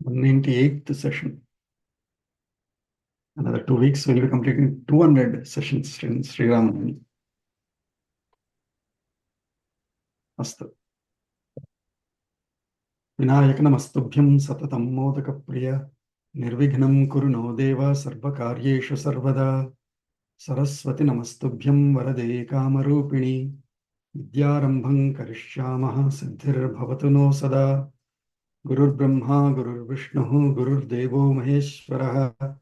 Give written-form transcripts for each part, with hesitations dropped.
198th session. Another 2 weeks, we'll be completing 200 sessions in Sri Ramayanam. Astu. Vinayak namastubhyam satatam modaka priya nirvignam kuru no deva sarvakaryeshu sarvada saraswati namastubhyam varade kamarupini vidyarambham karishyamaha siddhir bhavatu no sada gurur brahma gurur vishnu gurur devo maheshwaraha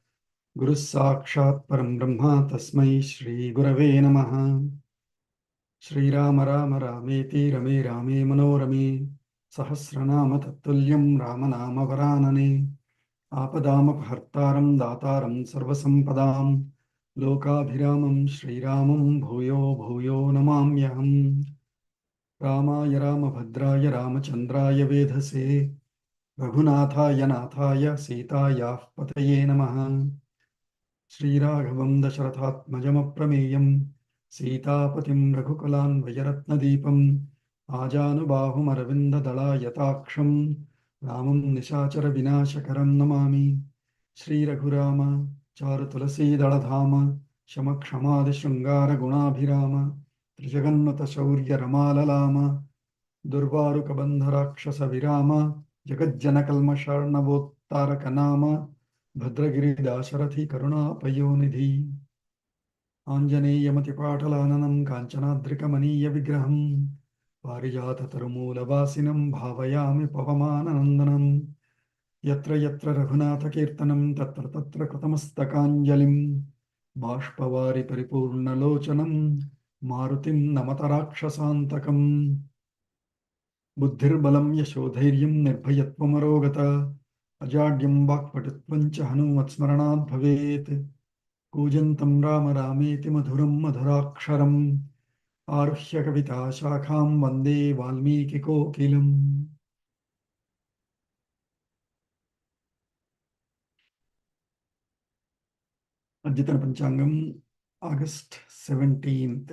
Guru Sakshat Param Brahma Tasmai Shri Gurave Namaha Shri Rama Rama Rameti Rame Rame Manorame Sahasranama Tattulyam Ramanama Varanane Apadama Bhartaram Dataram Sarvasampadam Lokabhiramam Shri Ramam Bhuyo Bhuyo Namamyaham Ramaya Ramabhadraya Ramachandraya Vedhase Raghunathaya Nathaya Sitaya Pataye Namaha श्रीराघवं दशरथात्मजमप्रमेयं सीतापतिं रघुकुलान्वयरत्नदीपम् आजानुबाहुमरविन्ददलायताक्षं रामं निशाचरविनाशकरं नमामि श्रीरघुराम चारुतुलसीदलधाम शमक्षमादिशृङ्गारगुणाभिराम त्रिजगन्मतशौर्यरमाललाम दुर्वारुकबन्धराक्षसविराम जगज्जनकल्मषर्णवोत्तारकनाम भद्रगिरिदाशरथि करुणापयोनिधि आञ्जनेयमतिपाटलाननं काञ्चनाद्रिकमनीयविग्रहं पारिजाततरुमूलवासिनं भावयामि पवमाननन्दनं यत्र यत्र रघुनाथकीर्तनं तत्र तत्र कृतमस्तकाञ्जलिं बाष्पवारि परिपूर्णलोचनं मारुतिं नमत राक्षसान्तकं बुद्धिर्बलं यशोधैर्यं निर्भयत्वमरोगता अजाड्यं वाक्पटुत्वं च हनुमत्स्मरणात् भवेत् कूजन्तं राम रामेति मधुरं मधुराक्षरम् आरुह्य कविताशाखां वन्दे वाल्मीकिकोकिलम् अद्यतन पंचांगम August 17th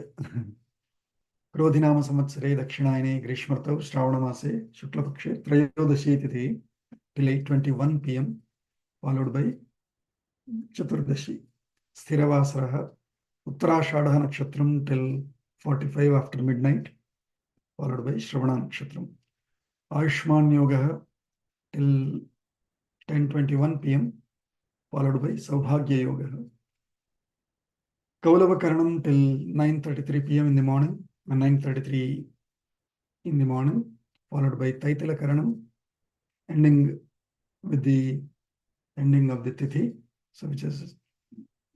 क्रोधिनाम संवत्सरे दक्षिणायने ग्रीष्मर्तौ श्रावणमासे शुक्लपक्षे त्रयोदशी तिथि till 8:21 p.m. followed by Chaturdashi. Sthiravasaraha Uttarashadha Nakshatram till 45 after midnight, followed by Shravana Nakshatram. Ayushman Yoga till 10:21 p.m., followed by Saubhagya Yoga. Kaulava Karanam till 9:33 p.m. in the morning, and 9:33 in the morning, followed by Taitala Karanam, ending with the ending of the Tithi, so which is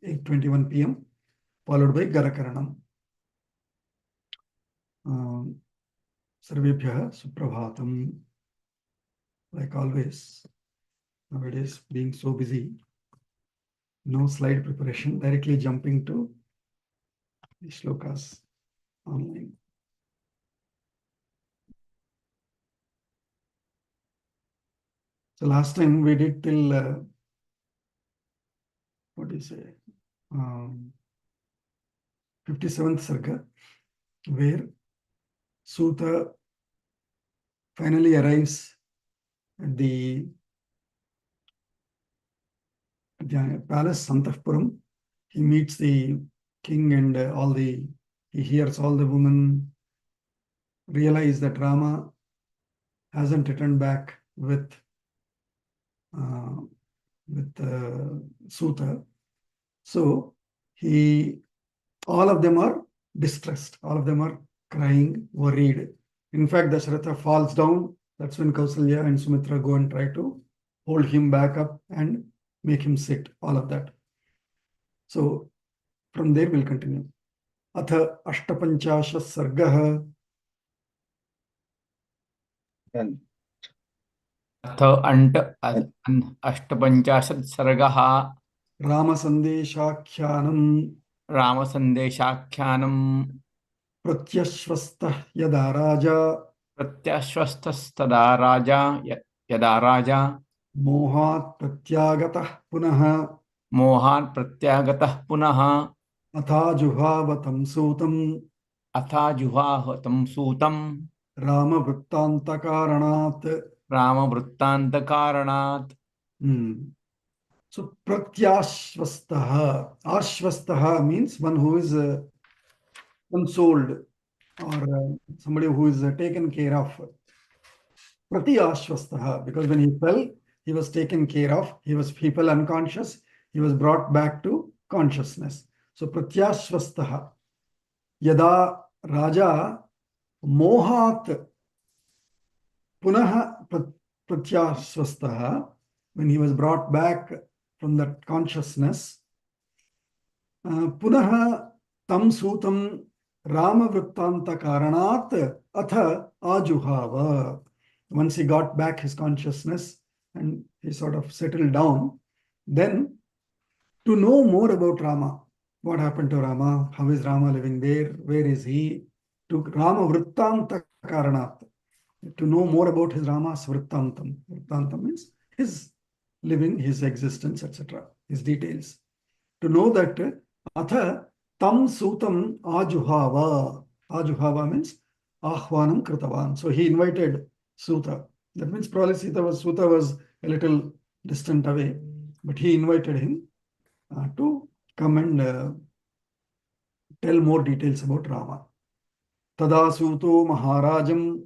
8:21 p.m., followed by Garakaranam. Sarvebhyah Suprabhatam. Like always, nowadays being so busy, no slide preparation, directly jumping to the shlokas online. So last time we did till, what do you say, 57th Sarga, where Suta finally arrives at the palace Santahpuram. He meets the king and he hears all the women realize that Rama hasn't returned back with Suta. So all of them are distressed. All of them are crying, worried. In fact, Dasharatha falls down. That's when Kausalya and Sumitra go and try to hold him back up and make him sit, all of that. So from there we'll continue. Atha Ashtapanchasha Sargaha. अथ अष्टपञ्चाशत् सर्गः रामसन्देशाख्यानं प्रत्यश्वस्तः यदा राजा मोहात् प्रत्यागतः पुनः अथाजुहावतं सूतं रामवृत्तान्तकारणात् So pratyashvastaha. Ashvastaha means one who is consoled, or somebody who is taken care of. Pratyashvastaha, because when he fell, he was taken care of. He fell unconscious. He was brought back to consciousness. So pratyashvastaha. Yada Raja mohat punah pratyashvastaha, when he was brought back from that consciousness, पुनः तं सूतं रामवृत्तान्तकारणात् अथ आजुहाव. Once he got back his consciousness and he sort of settled down, then to know more about Rama, what happened to Rama, how is Rama living there, where is he, to Rama Vrittantakaranat, to know more about his Rama's Vrittantam. Vrittantam means his living, his existence, etc., his details. To know that atha tam sutam ajuhava. Ajuhava means ahvanam kritavan. So he invited Suta. That means probably Suta was a little distant away, but he invited him to come and tell more details about Rama. Tada Suto Maharajam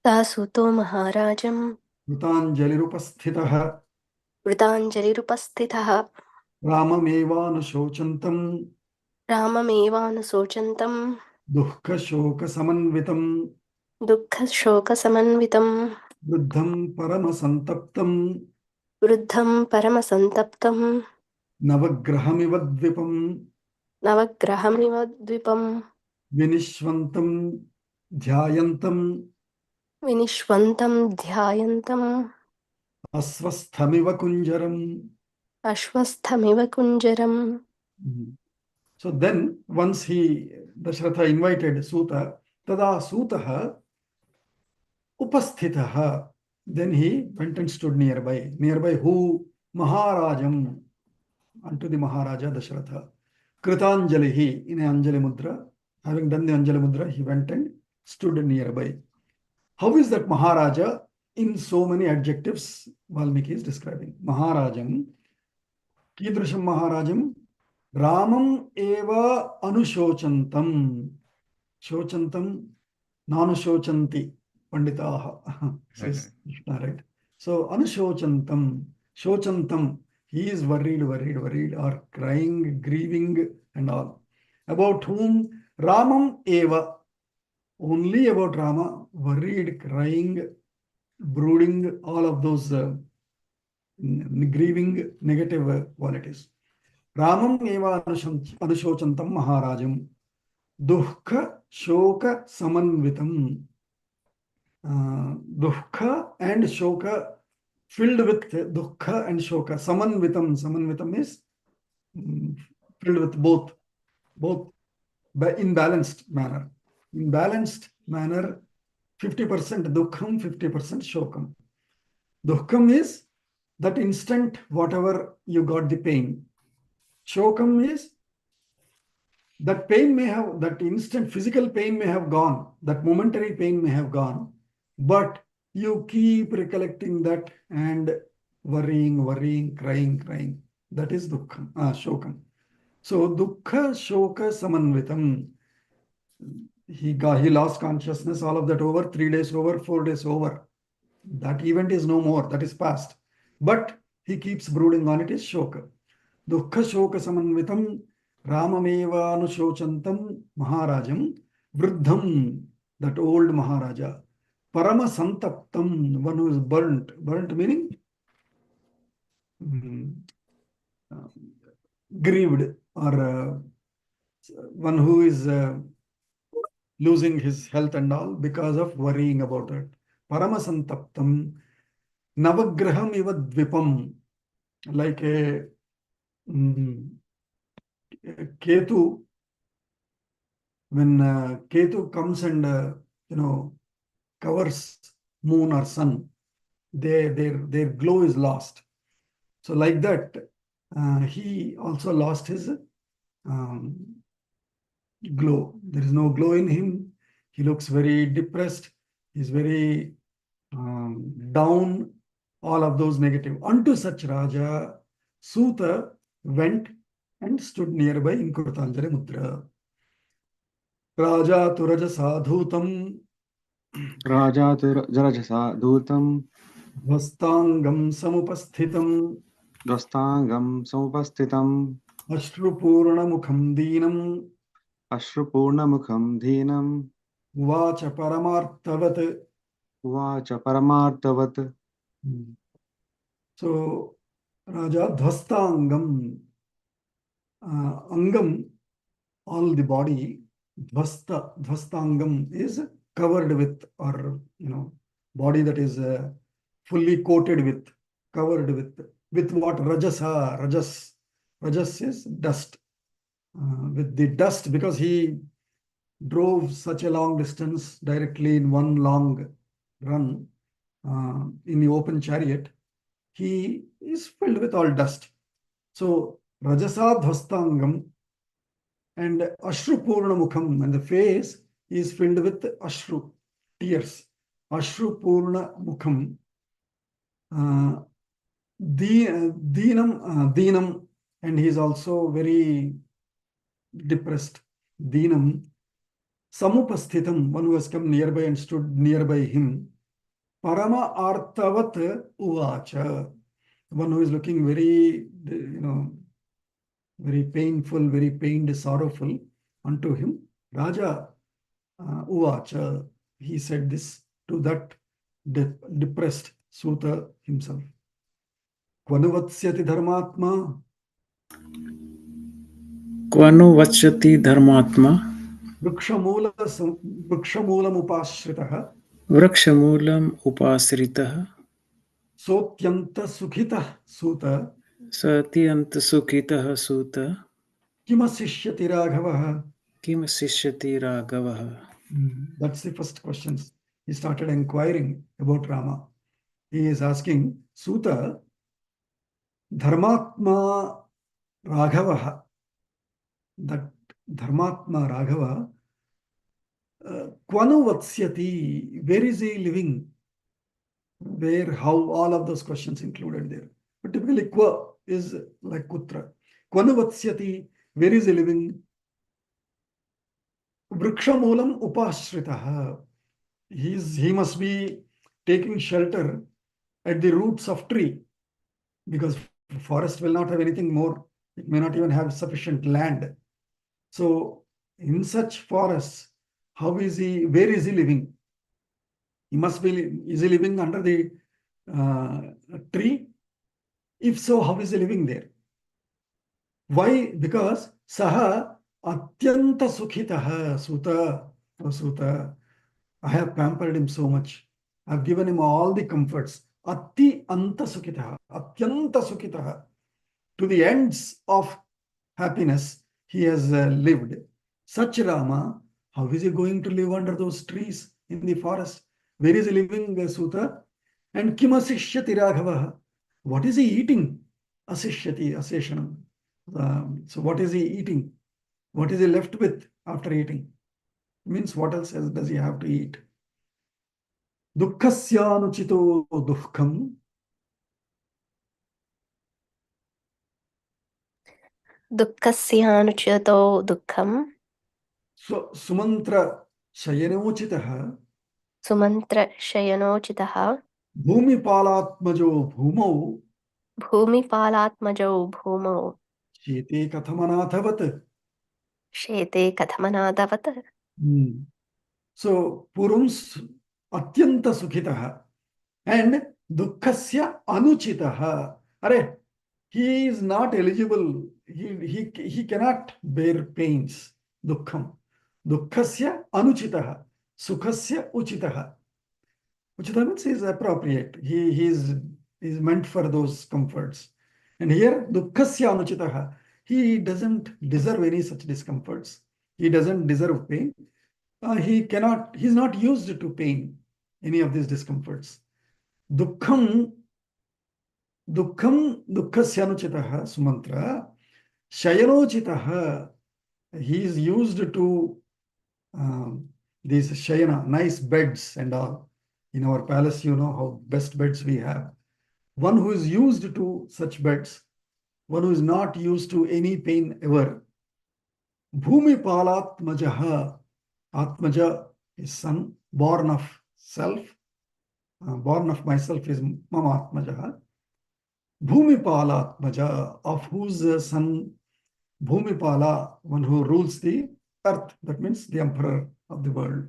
तदा सूतो महाराजं Vrutanjalirupasthitah वृताञ्जलिरुपस्थितः Ramamevanushochantam राममेवानुशोचन्तं Dukkashokasamanvitam दुःखशोकसमन्वितं वृद्धं परमसन्तप्तं वृद्धं परमसन्तप्तं नवग्रहमिव द्विपं नवग्रहमिव द्विपं विनिश्वन्तं ध्यायन्तं विनिष्वन्तं ध्यायन्तम् अस्वस्थमिव कुञ्जरम्. अश्वस्थमिव कुञ्जरम्. So then, once Dasharatha invited Suta, tada Sutaha upasthitaha. Then he went and stood nearby. Nearby who? Maharajam, unto the Maharaja Dasharatha. Kritanjalihi, in an Anjali Mudra. Having done the Anjali Mudra, he went and stood nearby. How is that Maharaja? In so many adjectives, Valmiki is describing. Maharajam, Kidrusham Maharajam, Ramam eva anushocantam. Shochantam, nanushocanti, Panditaha, says Krishna, right? So, anushocantam, shochantam, he is worried, or crying, grieving, and all. About whom? Ramam eva, only about Rama, worried, crying, brooding, all of those grieving, negative qualities. Ramam eva anushocantam Maharajam. Dukkha shoka samanvitam. Dukkha and shoka, filled with dukkha and shoka. Samanvitam. Samanvitam is filled with both in balanced manner. In balanced manner, 50% dukkham, 50% shokam. Dukkham is that instant, whatever you got the pain. Shokam is that pain may have, that instant physical pain may have gone, that momentary pain may have gone, but you keep recollecting that and worrying, crying. That is dukkham, shokam. So dukkha, shoka, samanvitam. He lost consciousness, all of that over, 3 days over, 4 days over. That event is no more, that is past. But he keeps brooding on it, is shoka. Dukkha, shoka, samanvitam. Ramameva anushocantam Maharajam, Vruddham, that old Maharaja, Parama Santaptam, one who is burnt meaning grieved, or one who is losing his health and all because of worrying about it. Parama Santaptam, Navagraham iva dvipam, like a Ketu. When Ketu comes and covers moon or sun, their glow is lost. So like that, he also lost his glow. There is no glow in him. He looks very depressed. He's very down all of those negative. Unto such Raja, Suta went and stood nearby in Krutanjali Mudra. Raja Turaja Sadhutam Raja Rajasa Dhutam Vastangam Samupasthitam Dvastangam Samupastitam Ashrupurna Mukham Deenam Ashrupurna Mukham Dhinam Vacha Paramartavat. Vacha Paramartavat. So, Raja Dhvastangam, Angam, all the body, Dhvastangam is covered with, or, body that is fully coated with, covered with what? Rajasa, Rajas is dust. With the dust, because he drove such a long distance directly in one long run in the open chariot, he is filled with all dust. So, Rajasa Dhvastangam and Ashru Purna Mukham, and the face is filled with Ashru, tears. Ashru Purna Mukham. Deenam, and he is also very depressed. Deenam. Samupasthitam, one who has come nearby and stood nearby him. Parama Artavat Uvacha, one who is looking very, very painful, very pained, sorrowful unto him. Raja Uvacha, he said this to that depressed Suta himself. Kvanuvatsyati dharmatma. Kvanu vachyati dharmatma Vrikshamulam upashritaha. Vrikshamulam upasritah Sotyanta sukhitah Suta. Satyanta sukhitah Suta Kimasishyati Raghavah. Kim sishyati Raghavah. That's the first question. He started inquiring about Rama. He is asking, Suta, Dharmatma Raghava, that Dharmatma Raghava, Kvanu Vatsyati, where is he living? Where, how, all of those questions included there. But typically, Kwa is like Kutra. Kvanu Vatsyati, where is he living? Vrikshamulam upashritaha. He must be taking shelter at the roots of tree, because forest will not have anything more. It may not even have sufficient land. So in such forests, where is he living? He must be, is he living under the tree? If so, how is he living there? Why? Because Saha Atyanta Sukhitaha Suta. Oh, Suta, I have pampered him so much. I've given him all the comforts. Atti anta sukhitaha, atyanta sukhitaha. To the ends of happiness, he has lived. Such Rama, how is he going to live under those trees in the forest? Where is he living, Suta? And kimasishyati Raghavaha. What is he eating? Asishyati, aseshanam. So what is he eating? What is he left with after eating? Means what else does he have to eat? Dukkasyanuchito dukkam. Dukkasyanuchyato dukkham. So Sumantra Shayanochitaha. Sumantra shayanochitaha. Bhumipalatmajo bhumau. Bhumipalatmajo bhumau. Shete kathamanathavat. Shete kathamanadavat. So Purum Atyanta Sukhitaha and Dukkhasya Anuchitaha. Are, he is not eligible. He cannot bear pains. Dukkham. Dukkhasya Anuchitaha. Sukhasya Uchitaha. Uchita means he is appropriate. He is meant for those comforts. And here, Dukkhasya Anuchitaha. He doesn't deserve any such discomforts. He doesn't deserve pain. He's not used to pain, any of these discomforts. Dukkham Dukkhasyanuchitaha Sumantra. Shayanochitaha. He is used to these shayana, nice beds and all. In our palace, you know how best beds we have. One who is used to such beds, one who is not used to any pain ever. Bhumipalatmajaha. Atmaja is son, born of self. Born of myself is Mama Atmajaha. Bhumipalatmaja, of whose son Bhumipala, one who rules the earth, that means the emperor of the world.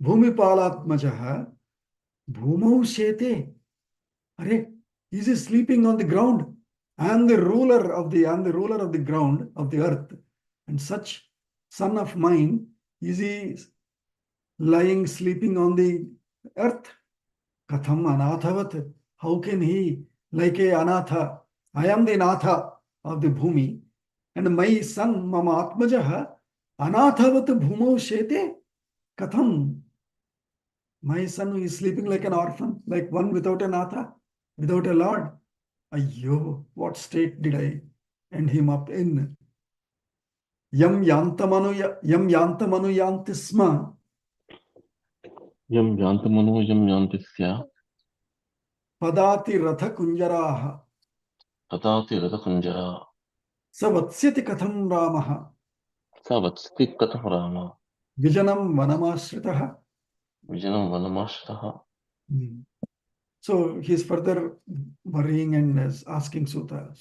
Bhumipalatmajaha, Bhumau Shete. Are, is he sleeping on the ground? I am the ruler of the ground of the earth. And such son of mine, is he lying, sleeping on the earth? Katham anathavat. How can he, like a anatha? I am the anatha of the bhumi. And my son, Mama Atmajaha, anathavat bhumau shete. Katham. My son who is sleeping like an orphan, like one without an atha, without a lord. Ayyo, what state did I end him up in? Yam yantamanu yantisma. Yam yantamanu yam yantisya Padati ratha kunjaraha. padati ratakunjara Savatsyati katham ramaha. savatsati katham rama Vijanam vanamashritaha. vijanam vanamashtaha. So he's further worrying and is asking Suta,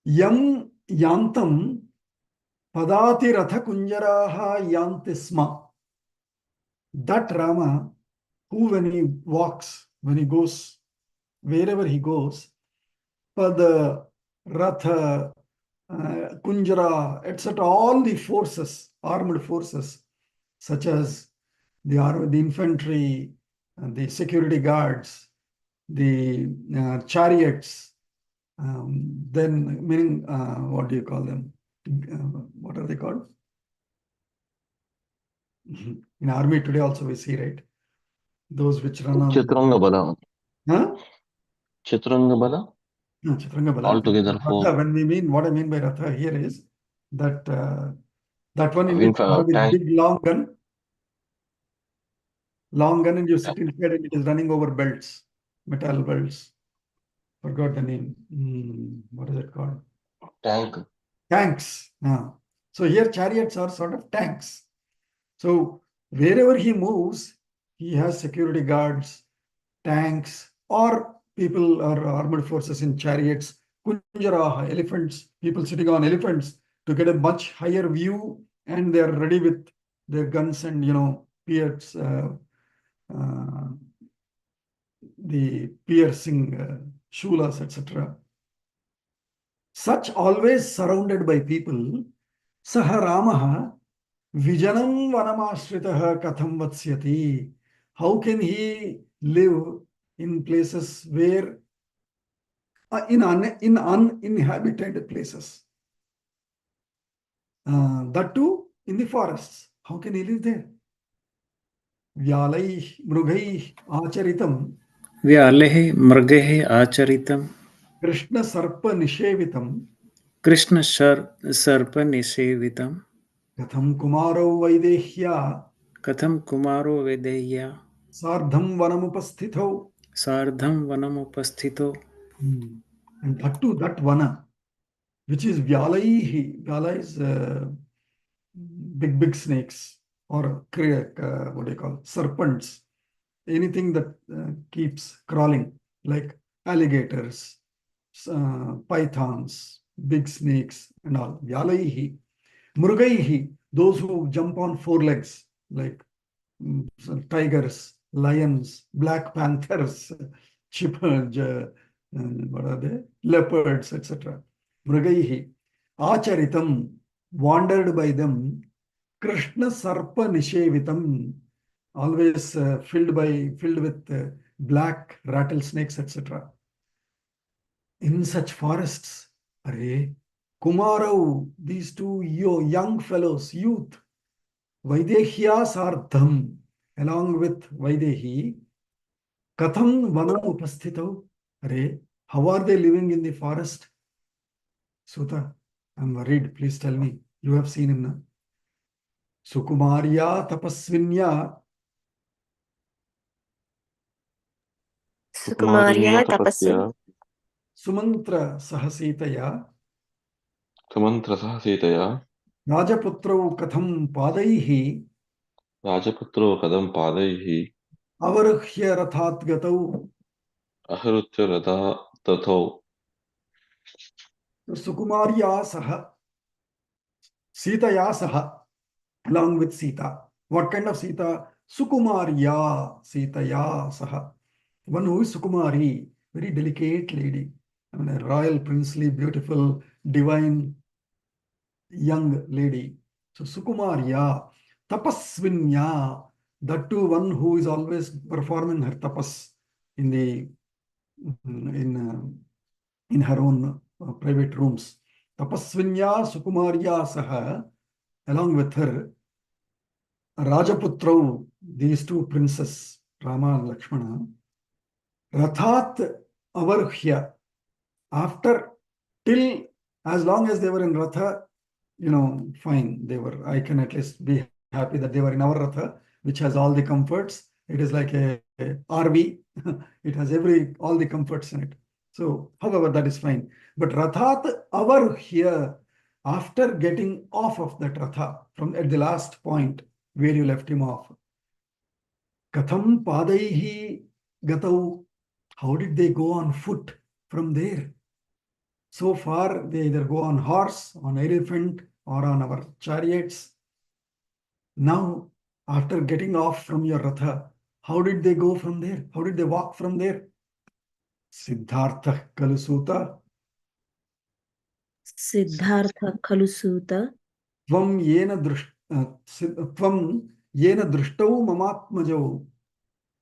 Yam yantam padati ratha kunjaraha yantisma. That Rama, who when he walks, when he goes, wherever he goes, pada, ratha, kunjara, etc., all the forces, armed forces, such as the infantry, the security guards, the chariots, then meaning, what do you call them? What are they called? In army today also we see, right? Those which run on... Chaturanga bala. Huh? Chaturanga bala. No, Chaturanga Bala. Altogether four. Ratha, when we mean, what I mean by Ratha here is that that one in In which with tank. big long gun and you sit inside and it is running over belts, metal belts. Forgot the name. What is it called? Tank. Tanks. So here chariots are sort of tanks. So wherever he moves, he has security guards, tanks, or people or armored forces in chariots, kunjaraha, elephants, people sitting on elephants to get a much higher view, and they are ready with their guns and, pierce, the piercing shulas, etc. Such always surrounded by people, Saha Ramaha Vijanam Vanamashritaha Katham Vatsyati. How can he live in places where in uninhabited places? That too in the forests. How can he live there? Vyalai Mrugai Acharitam व्यालेः मृगैः आचरितं Krishna Sarpa Nishevitam कृष्णसर्पनिसेवितं Katham Kumaro Vaidehya कथं कुमारो वैदेह्या Sardham Vanamupasthitau. सार्धं वनमुपस्थितो. And that too, that Vana, which is Vyalaihi. Vyala is big snakes or what do you call serpents. Anything that keeps crawling, like alligators, pythons, big snakes and all. Vyalaihi. Mrugaihi, those who jump on four legs, like tigers, lions, black panthers, what are they? Leopards, etc. Mrugaihi. Acharitam, wandered by them. Krishna Sarpa Nishevitam, always filled with black rattlesnakes, etc. In such forests, Are, Kumarau, these two young fellows, youth, Vaidehya Sardham, along with Vaidehi, Katham Vanam Upasthitau, Are, how are they living in the forest? Suta, I'm worried, please tell me. You have seen him now. Sukumarya Tapasvinya सुकुमार्या तपस्वी सुमन्त्र सह सीतया सुमन्त्रसः सीतया राजपुत्रौ कथं पादैः राजपुत्रो कथं पादैः अवरुह्य रथात् गतौ अहरुच्य रथः तथौ सुकुमार्या सह सीतया सह along with Sita. What kind of Sita? Sukumarya Sitaya Saha. One who is Sukumari, very delicate lady. I mean, a royal, princely, beautiful, divine young lady. So Sukumarya, Tapasvinya, that too one who is always performing her tapas in the in her own private rooms. Tapasvinya Sukumarya Saha, along with her, Rajaputrau, these two princes, Rama and Lakshmana, Rathat Avarhya, after, till, as long as they were in Ratha, fine, they were, I can at least be happy that they were in our Ratha, which has all the comforts. It is like a RV, it has all the comforts in it. So, however, that is fine. But Rathat Avarhya, after getting off of that Ratha, from at the last point, where you left him off. Katham padaihi gatau. How did they go on foot from there? So far, they either go on horse, on elephant, or on our chariots. Now, after getting off from your ratha, how did they go from there? How did they walk from there? Siddhartha Kalusuta. Siddhartha Kalusuta. Tvam yena drishtau mamatmajau.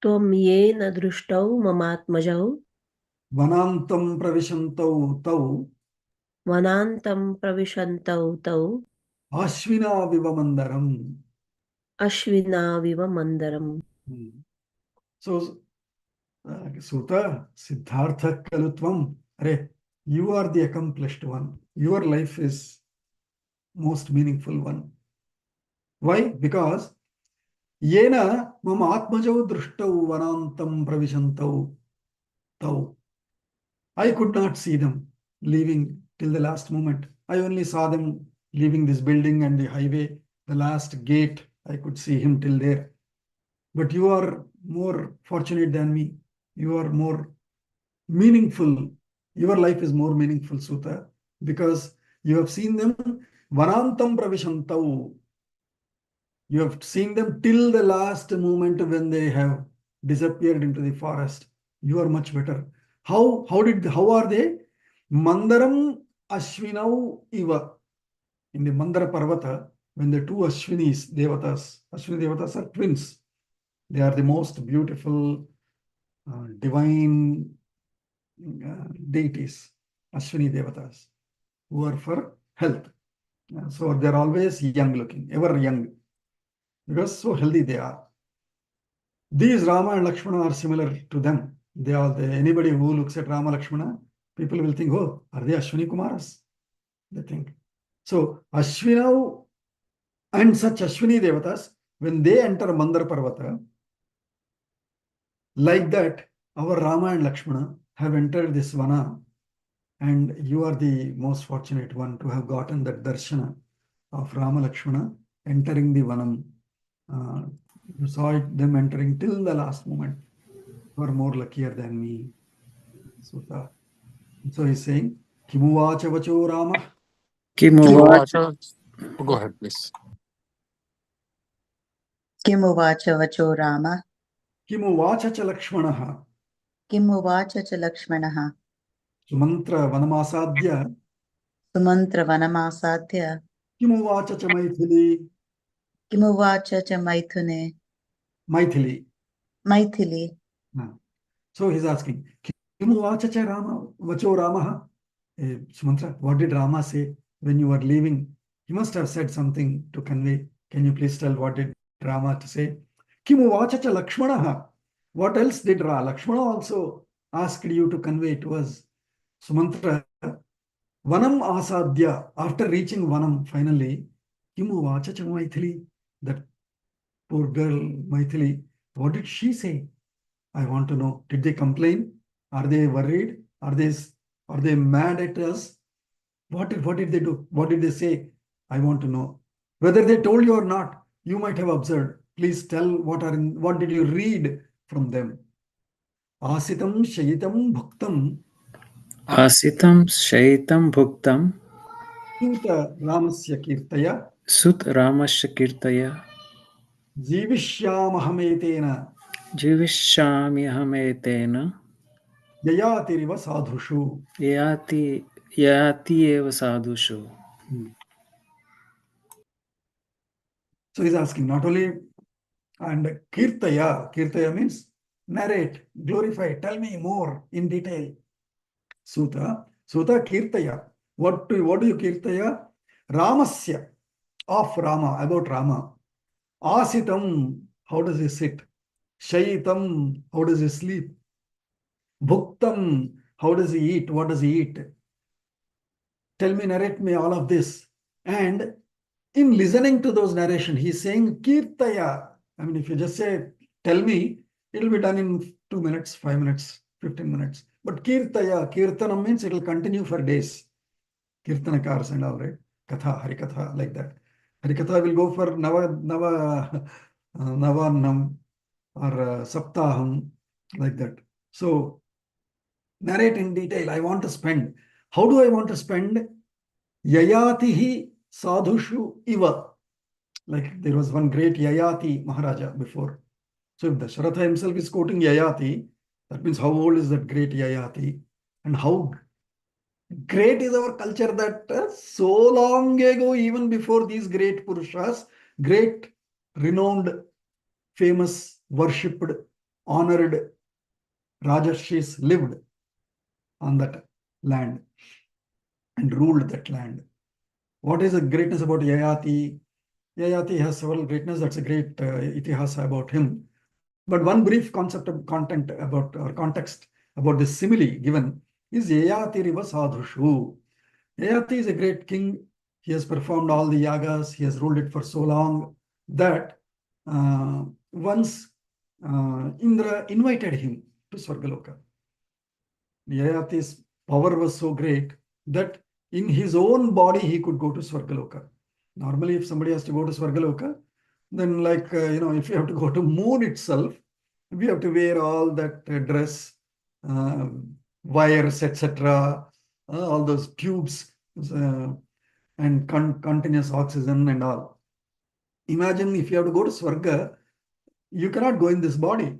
Tvam yena drishtau mamatmajau. Vanantam pravishantau tau. Vanantam pravishantau tau. Ashvina vivamandaram. Ashvina vivamandaram. So, Suta, Siddhartha Kalutvam. Are, you are the accomplished one. Your life is most meaningful one. Why? Because Yena mama atmajau drishtau vanantam pravishantau tau. I could not see them leaving till the last moment. I only saw them leaving this building and the highway, the last gate. I could see him till there. But you are more fortunate than me. You are more meaningful. Your life is more meaningful, Suta, because you have seen them vanantam pravishantau. You have seen them till the last moment when they have disappeared into the forest. You are much better. How are they? Mandaram Ashvinau Iva. In the Mandara Parvata, when the two Ashwini Devatas are twins. They are the most beautiful, divine deities, Ashwini Devatas, who are for health. So they're always young looking, ever young, because so healthy they are. These Rama and Lakshmana are similar to them. Anybody who looks at Rama Lakshmana, people will think, oh, are they Ashwini Kumaras? They think. So Ashwinau and such Ashwini Devatas, when they enter Mandara Parvata, like that, our Rama and Lakshmana have entered this Vana, and you are the most fortunate one to have gotten that darshana of Rama Lakshmana entering the Vanam. You saw them entering till the last moment. You are more luckier than me, Suta. So he's saying, Kimuvacha vacho Rama. Kimuvacha. Go ahead, please. किमुवाच वचो Ram Kimuvacha cha Lakshmanaha. किमुवाच च लक्ष्मणः Sumantra vanamasadya. सुमन्त्रवनमासाद्य Kimuvacha cha Maithili. किमुवाच च मैथुने Maithili. Maithili. So he's asking, Kimuvacha cha Rama, vacho Ramaha. Sumantra, what did Rama say when you were leaving? He must have said something to convey. Can you please tell what did Rama to say? Kimuvacha cha Lakshmanaha. What else did Lakshmana also asked you to convey to us? Sumantra, Vanam asadya. After reaching Vanam, finally, Kimuvacha cha Maithili. That poor girl, Maithili, what did she say? I want to know. Did they complain? Are they worried? Are they mad at us? What did they do? What did they say? I want to know. Whether they told you or not, you might have observed. Please tell what did you read from them? Asitam shayitam bhuktam Asitam shaitam bhuktam Suta Ramasya Kirtaya sut ramasya kirtaya Jivishyamahametena jivishyamyahametena Yayatiriva Sadhushu. yati eva sadhushu. So he's asking not only, and Kirtaya means narrate, glorify, tell me more in detail. Suta Kirtaya. What do you Kirtaya? Ramasya, of Rama, about Rama. Asitam, how does he sit? Shayitam, how does he sleep? Bhuktam, how does he eat? What does he eat? Tell me, narrate me all of this. And in listening to those narration, he's saying Kirtaya. I mean, if you just say, tell me, it'll be done in 2 minutes, 5 minutes, 15 minutes. But Kirtaya, Kirtanam means it'll continue for days. Kirtanakars and all, right? Katha, Harikatha, like that. Harikatha will go for Navanam or Saptaham, like that. So, narrate in detail. I want to spend. How do I want to spend? Yayatihi sadhushu iva. Like there was one great Yayati Maharaja before. So if Dasharatha himself is quoting Yayati, that means how old is that great Yayati? And how great is our culture that so long ago, even before these great Purushas, great, renowned, famous, worshipped, honored Rajarshis lived on that land and ruled that land. What is the greatness about Yayati? Yayati has several greatness. That's a great itihasa about him. But one brief concept of content about or context about this simile given is Yayati Riva Sadhushu. Yayati is a great king. He has performed all the yagas. He has ruled it for so long that once Indra invited him to Swargaloka. Yayati's power was so great that in his own body he could go to Swargaloka. Normally, if somebody has to go to Swargaloka, then like, if you have to go to moon itself, we have to wear all that dress, wires, etc., all those tubes, and continuous oxygen and all. Imagine if you have to go to Swarga, you cannot go in this body.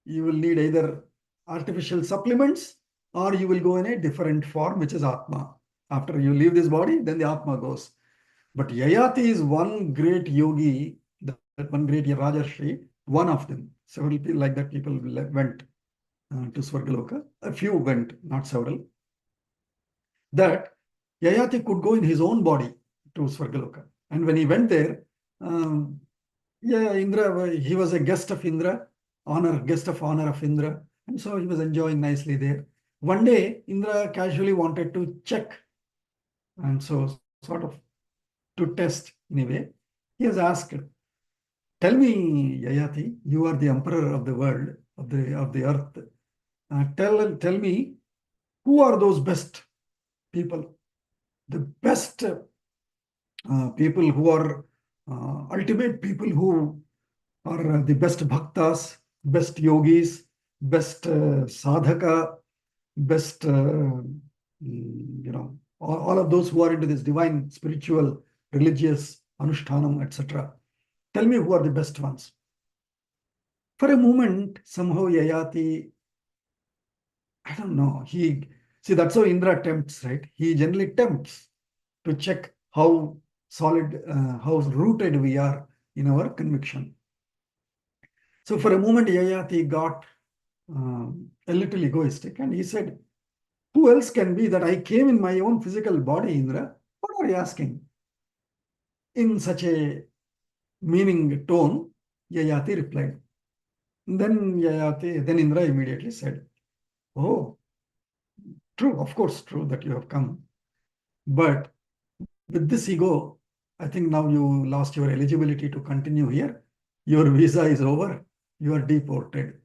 You will need either artificial supplements or you will go in a different form, which is Atma. After you leave this body, then the Atma goes. But Yayati is one great yogi, that one great Rajarshi, one of them. Several people like that, people went to Swargaloka. A few went, not several. That Yayati could go in his own body to Swargaloka. And when he went there, Indra, he was a guest of Indra, guest of honor of Indra. And so he was enjoying nicely there. One day, Indra casually wanted to check. And so sort of to test in a way, he has asked, tell me, Yayati, you are the emperor of the world, of the earth. Tell me, who are those best people? The best people who are ultimate people who are the best bhaktas, best yogis, best sadhaka, best, all of those who are into this divine, spiritual, religious, anushtanam, etc. Tell me who are the best ones. For a moment, somehow Yayati, I don't know, that's how Indra tempts, right? He generally tempts to check how solid, how rooted we are in our conviction. So for a moment, Yayati got a little egoistic and he said, who else can be that I came in my own physical body, Indra? What are you asking? In such a meaning tone, Yayati replied. Then Indra immediately said, oh, true, of course, true that you have come. But with this ego, I think now you lost your eligibility to continue here. Your visa is over. You are deported.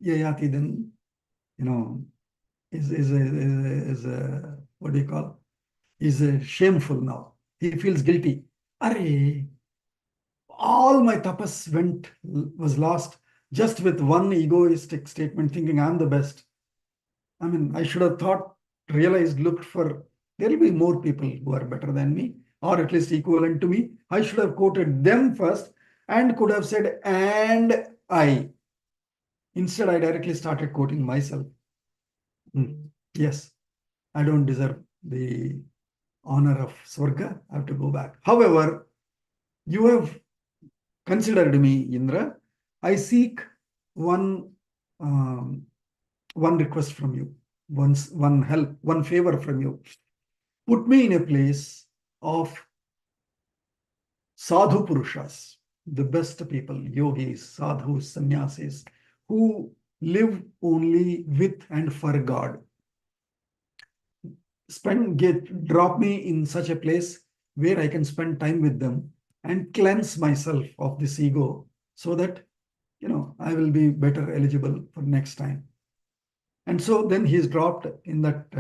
Yayati then, is what do you call? Is shameful now. He feels guilty. Arey, all my tapas was lost just with one egoistic statement, thinking I'm the best. I mean, I should have realized, looked for, there will be more people who are better than me, or at least equivalent to me. I should have quoted them first and could have said, and I. Instead, I directly started quoting myself. Yes, I don't deserve the honor of Swarga. I have to go back. However, you have considered me, Indra. I seek one request from you, one help, one favor from you. Put me in a place of sadhu purushas, the best people, yogis, sadhus, sannyasis, who live only with and for God. Drop me in such a place where I can spend time with them and cleanse myself of this ego, so that I will be better eligible for next time. And so then he is dropped in that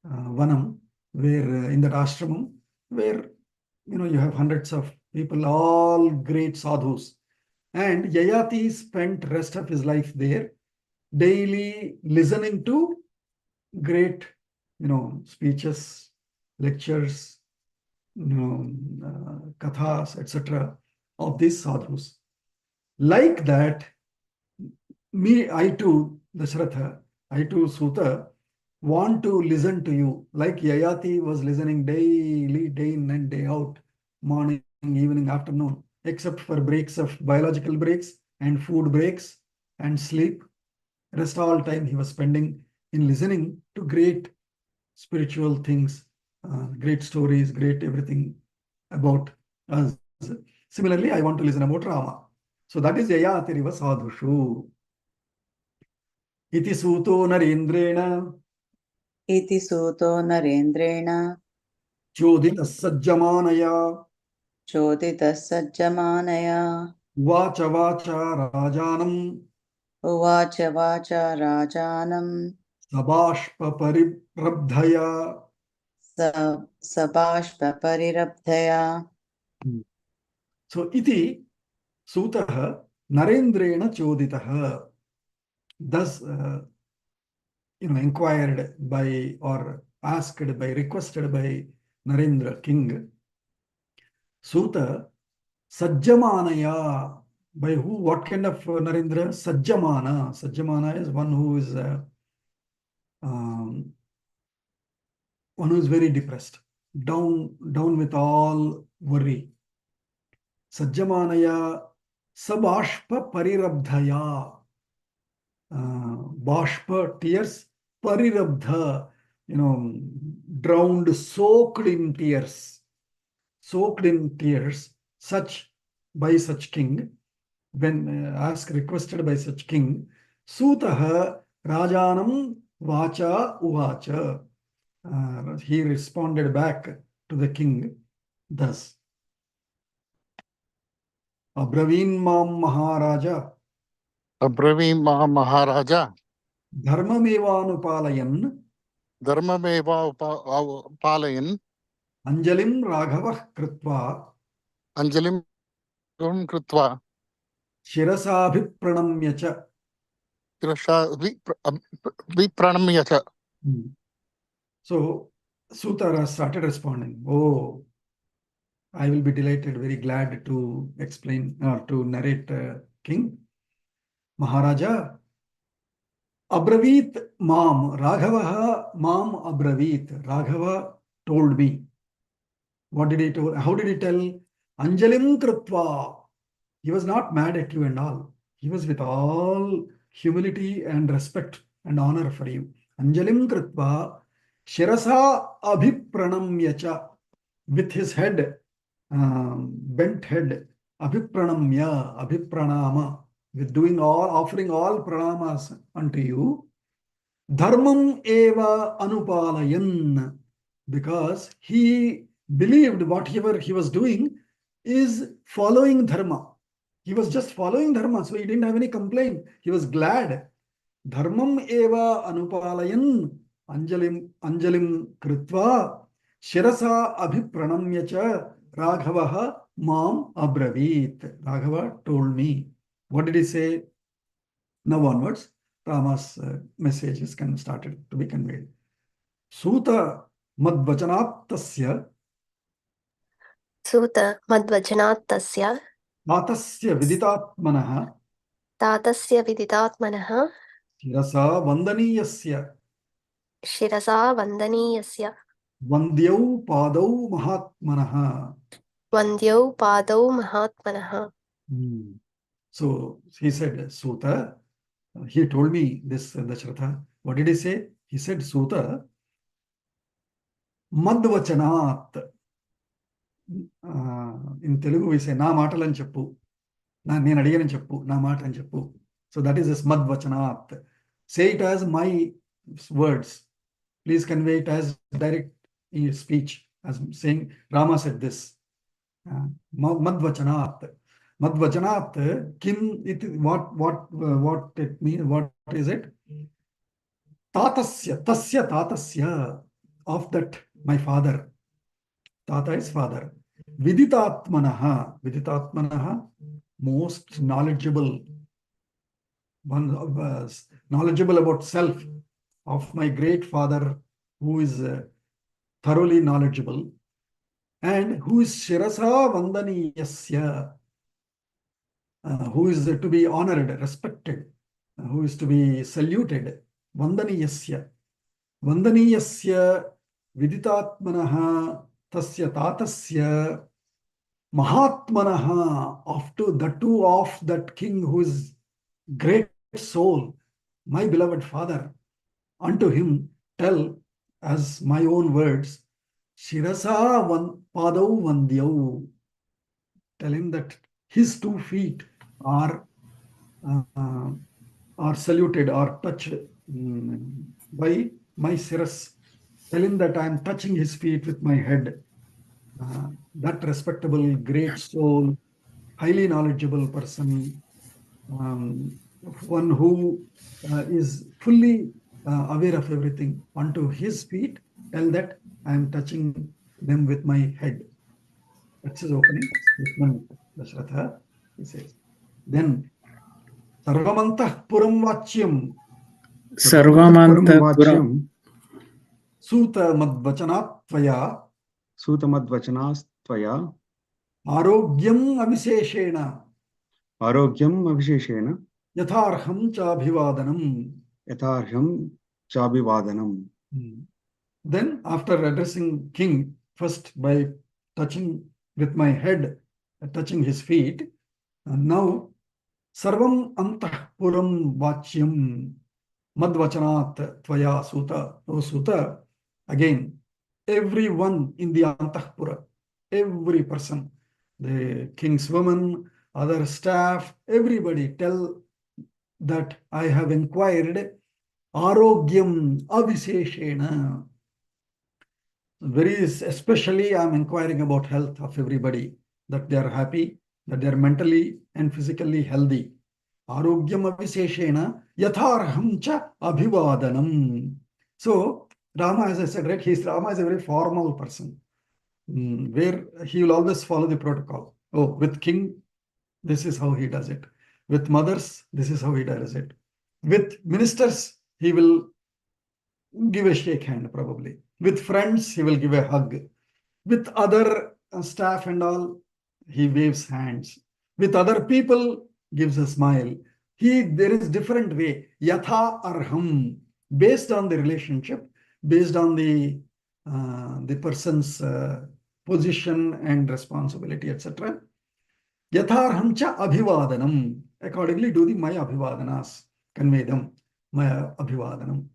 vanam, where in that ashramam, where you have hundreds of people, all great sadhus. And Yayati spent rest of his life there, daily listening to great speeches, lectures, kathas, etc. of these sadhus. Like that, I too, Dasharatha, I too, Suta, want to listen to you, like Yayati was listening daily, day in and day out, morning, evening, afternoon, except for breaks of biological breaks and food breaks and sleep. Rest all time he was spending in listening to great spiritual things, great stories, great everything about us. Similarly, I want to listen about Rama. So that is Yayatiriva Sadhushu. Iti suto narendrena इति सूतो नरेन्द्रेण chodita sajjamanaya चोदितः सज्जमानया vacha vacha rajanam उवाच वाचा राजानं sabashpa pariprabdhaya. सबाष्परिरब्धया. So iti sutaha narendrena choditaha. Thus, inquired by or asked by, requested by Narendra, king. Suta, Sajjamanaya. By who? What kind of Narendra? Sajjamana. Sajjamana is one who is very depressed, down with all worry. Sajjamanaya sabashpa parirabdhaya. Bashpa, tears, parirabdha, drowned, soaked in tears, such by such king, when requested by such king, Sutaha Rajanam Vacha Uvacha. He responded back to the king thus. Abraveen Mam Maharaja Abravim Maharaja Dharmamevanu Dharmameva Palayan Anjalim Raghava Kritva Anjalim Krutva Shirasabhipranamyacha. Vipranamyacha. So Sutara started responding, oh, I will be delighted, very glad to explain or to narrate, King. Maharaja, Abravit Mam, Raghava Mam Abravit. Raghava told me. What did he tell? How did he tell? Anjalim Kritva. He was not mad at you and all. He was with all humility and respect and honor for you. Anjalim Kritva Shirasa Abhipranamyacha. With his head, bent head, Abhipranamya, Abhipranama, with offering all pranamas unto you. Dharmam eva anupalayan, because he believed whatever he was doing is following dharma. He was just following dharma, so he didn't have any complaint. He was glad. Dharmam eva anupalayan anjalim kritva shirasa abhipranamya cha Raghavaha mam abravit. Raghava told me. What did he say? Now onwards, Rama's messages started to be conveyed. Suta madvachanaptasya सूत मद्वचनात् तस्य तातस्य viditatmanaha तातस्य विदितात्मनः shirasa vandaniyasya शिरसा वन्दनीयस्य vandyau padau mahatmanaha. वन्द्यौ पादौ महात्मनः. So he said, Suta, he told me this, Dashratha. What did he say? He said, Suta, madvachanat. In Telugu we say, na matalan cheppu. నేను అడిగానని చెప్పు, నా మాట అని చెప్పు. So that is this madvachanat. Say it as my words. Please convey it as direct speech, as saying Rama said this. Madvachanat. Madvachanat, kim it, what it means, what is it? Tatasya, tasya tatasya, of that my father. Tata is father. Viditatmanaha, viditatmanaha, most knowledgeable, one knowledgeable about self, of my great father, who is thoroughly knowledgeable, and who is Shirasa Vandaniyasya, who is to be honored, respected, who is to be saluted. Vandaniyasya. Vandaniyasya viditatmanaha tasya tatasya Mahatmanaha, that too of that king who is great soul, my beloved father. Unto him tell, as my own words, Shirasa padau vandyau. Tell him that his 2 feet are saluted or touched by my siras. Tell him that I am touching his feet with my head. That respectable, great soul, highly knowledgeable person, one who is fully aware of everything, unto his feet, tell that I am touching them with my head. That's his opening statement, Dashratha, he says. Then, Sarvamantah Puram Vachyam. Sarvamantapuram Suta Madvachanat Tvaya. Suta madvachanastvaya Arogyam Avisheshena. Arogyam avisheshena Yatharham Chabhivadanam. Yatharhyam Chabhivadanam. Then, after addressing king, first by touching with my head, touching his feet, and now, Sarvam Antah Puram Vachyam Madvachanat Tvaya Suta. O Suta, again, everyone in the Antahpura, every person, the king's woman, other staff, everybody tell that I have inquired Arogyam Avisheshena. Very especially, I am inquiring about health of everybody, that they are happy, that they are mentally and physically healthy. Arogyam Avisheshena Yatharham cha Abhivadanam. So, Rama, as I said, right, Rama is a very formal person, where he will always follow the protocol. Oh, with king, this is how he does it. With mothers, this is how he does it. With ministers, he will give a shake hand probably. With friends, he will give a hug. With other staff and all, he waves hands. With other people, gives a smile. There is different way. Yatha arham, based on the relationship, based on the person's position and responsibility, etc. Yatharham cha abhivadanam. Accordingly, do the my abhivadanas. Convey them. My abhivadanam.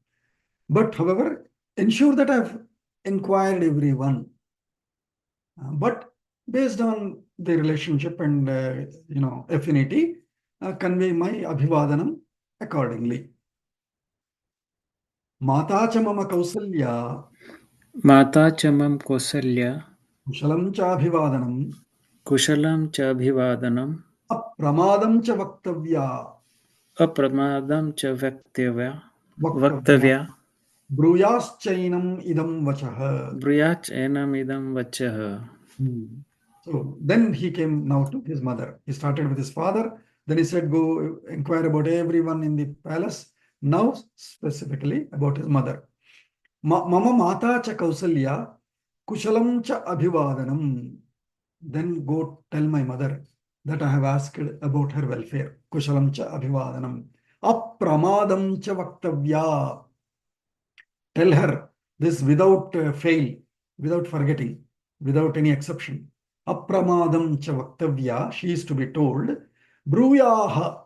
But, however, ensure that I've inquired everyone. But based on the relationship and affinity, convey my abhivadanam accordingly. Mata cha mama kausalya. Mata cha mam kausalya Kushalam cha abhivadanam. Kushalam cha abhivadanam Apramadam cha vaktavya. Apramadam cha vaktavya. Vaktavya. Bruyaschainam idam vachaha. Bruyach enam idam vachaha. So then he came now to his mother. He started with his father. Then he said, go inquire about everyone in the palace. Now specifically about his mother. Mama mata cha Kausalya kushalam cha abhivadanam. Then go tell my mother that I have asked about her welfare. Kushalam cha abhivadanam. Apramadam cha vaktavya. Tell her this without fail, without forgetting, without any exception. Apramadam cha vaktavya. She is to be told. Bruyaha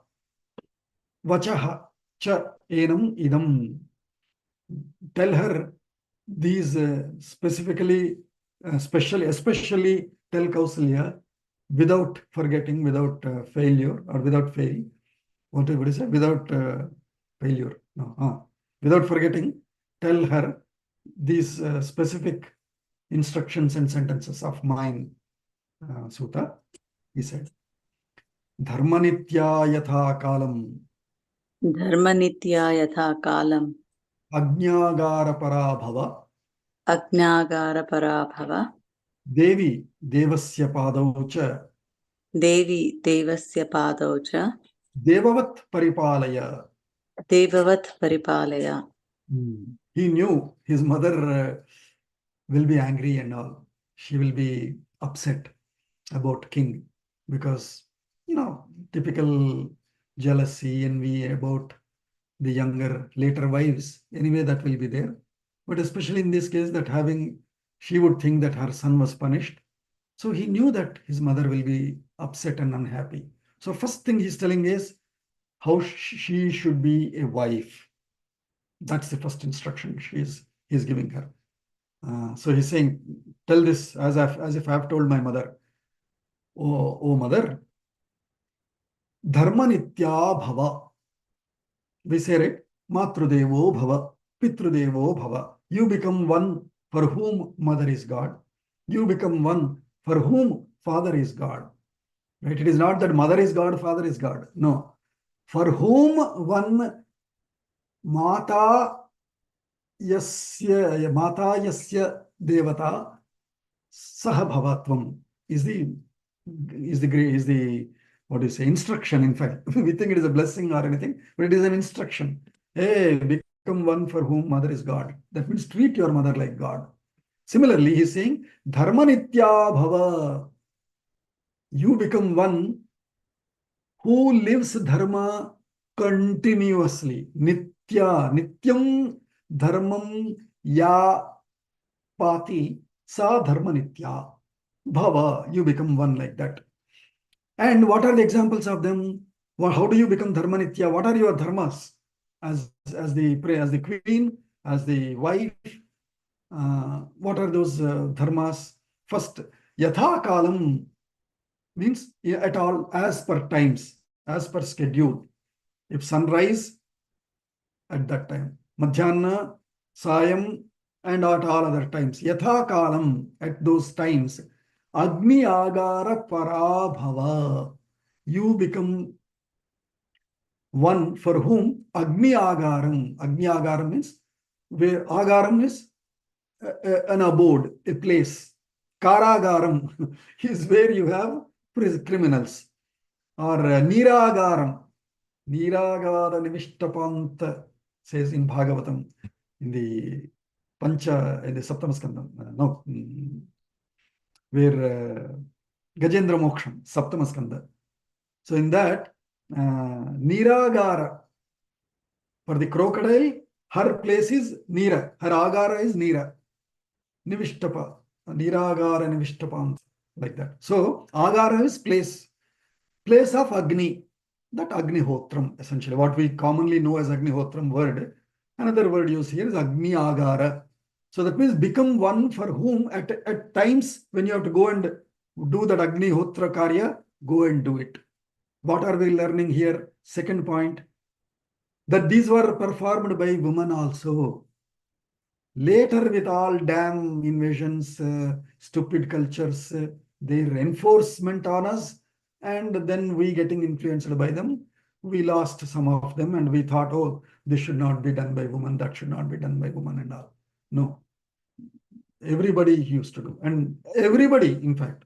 vachaha cha enam idam. Tell her these specifically, especially tell Kausalya without forgetting, without failure or without fail. What would you say? Without failure. No. Without forgetting, tell her these specific instructions and sentences of mine, Sutta. He said, Dharmanitya yatha kalam. धर्मनित्या यथा कालम् Ajnagara parabhava. अज्ञागारपराभव Devi devasya padau cha. देवी देवस्य पादौ च Devavat paripalaya. देववत् परिपालय. He knew his mother will be angry and all. She will be upset about king because, typical jealousy, envy about the younger, later wives. Anyway, that will be there. But especially in this case, she would think that her son was punished. So he knew that his mother will be upset and unhappy. So first thing he's telling is how she should be a wife. That's the first instruction he's giving her. So he's saying, tell this as if I have told my mother. Oh mother, dharma nitya bhava. We say it, matrudevo bhava, pitrudevo bhava. You become one for whom mother is God. You become one for whom father is God. Right? It is not that mother is God, father is God. No. For whom one mata yasya devata saha bhavatvam is the what do you say, instruction. In fact, we think it is a blessing or anything, but it is an instruction. Hey, become one for whom mother is God. That means treat your mother like God. Similarly, he is saying, dharma nitya bhava. You become one who lives dharma continuously. Nityam dharmam ya pati sa dharma nitya. Bhava, you become one like that. And what are the examples of them? How do you become dharma nitya? What are your dharmas as the queen, as the wife? What are those dharmas? First, yatha kalam means at all, as per times, as per schedule. If sunrise, at that time. Madhyana, sayam, and at all other times. Yatha kalam, at those times. Agni agara parabhava. You become one for whom Agni agaram. Agni agaram means where agaram is an abode, a place. Karagaram is where you have criminals. Or Niragaram. Niragara Nivishtapanta says in Bhagavatam, in the Saptamaskandam. No, where Gajendra Moksham, Saptamaskanda. So in that, Niragara, for the crocodile, her place is Nira. Her agara is Nira. Nivishtapa. Niragara Nivishtapant. Like that. So, agara is place. Place of Agni. That Agnihotram, essentially. What we commonly know as Agnihotram word. Another word used here is Agni Agara. So that means become one for whom at times when you have to go and do that Agnihotra Karya, go and do it. What are we learning here? Second point, that these were performed by women also. Later, with all damn invasions, stupid cultures, their enforcement on us, and then we getting influenced by them, we lost some of them, and we thought, oh, this should not be done by women, that should not be done by women and all. No. Everybody used to do, and everybody, in fact.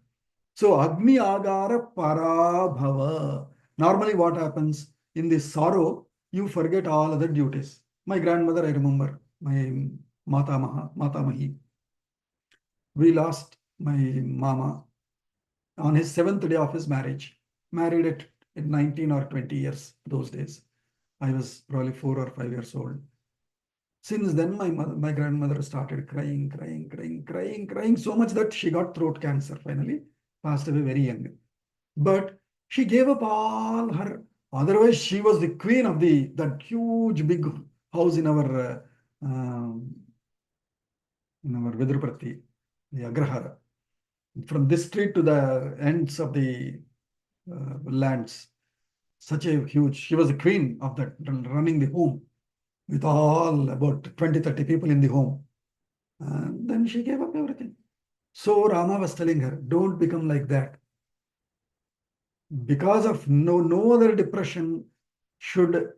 So Agni Agara Parabhava. Normally what happens in this sorrow, you forget all other duties. My grandmother, I remember, my Matamahi. We lost my mama on his 7th day of his marriage. Married at 19 or 20 years those days. I was probably 4 or 5 years old. Since then, my grandmother started crying so much that she got throat cancer finally, passed away very young. But she gave up all her, otherwise she was the queen of that huge big house in our Vidruprati, the Agrahara. From this street to the ends of the lands, such a huge, she was the queen of that, running the home with all about 20-30 people in the home. And then she gave up everything. So Rama was telling her, don't become like that. Because of no other depression should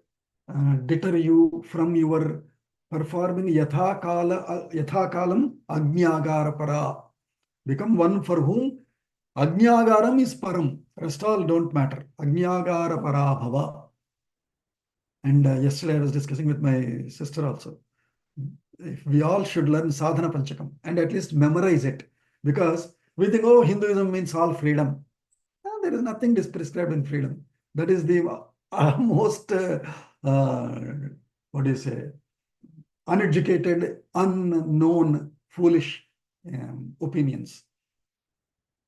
deter you from your performing yatha kalam agnyagara para. Become one for whom Agnyagaram is param. Rest all don't matter. Agnyagara para bhava. And yesterday I was discussing with my sister also. If we all should learn sadhana panchakam and at least memorize it, because we think, oh, Hinduism means all freedom. No, there is nothing prescribed in freedom. That is the most what do you say, uneducated, unknown, foolish opinions.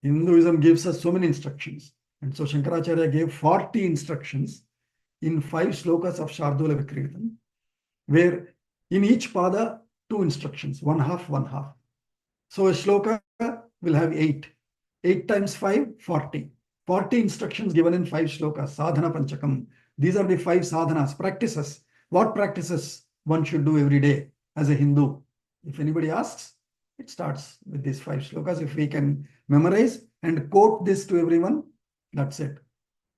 Hinduism gives us so many instructions, and so Shankaracharya gave 40 instructions in 5 slokas of Shardula Vikritam, where in each pada 2 instructions, one half. So a shloka will have 8. 8 times 5, 40. 40 instructions given in 5 shlokas, sadhana panchakam. These are the 5 sadhanas, practices. What practices one should do every day as a Hindu? If anybody asks, it starts with these 5 shlokas. If we can memorize and quote this to everyone, that's it.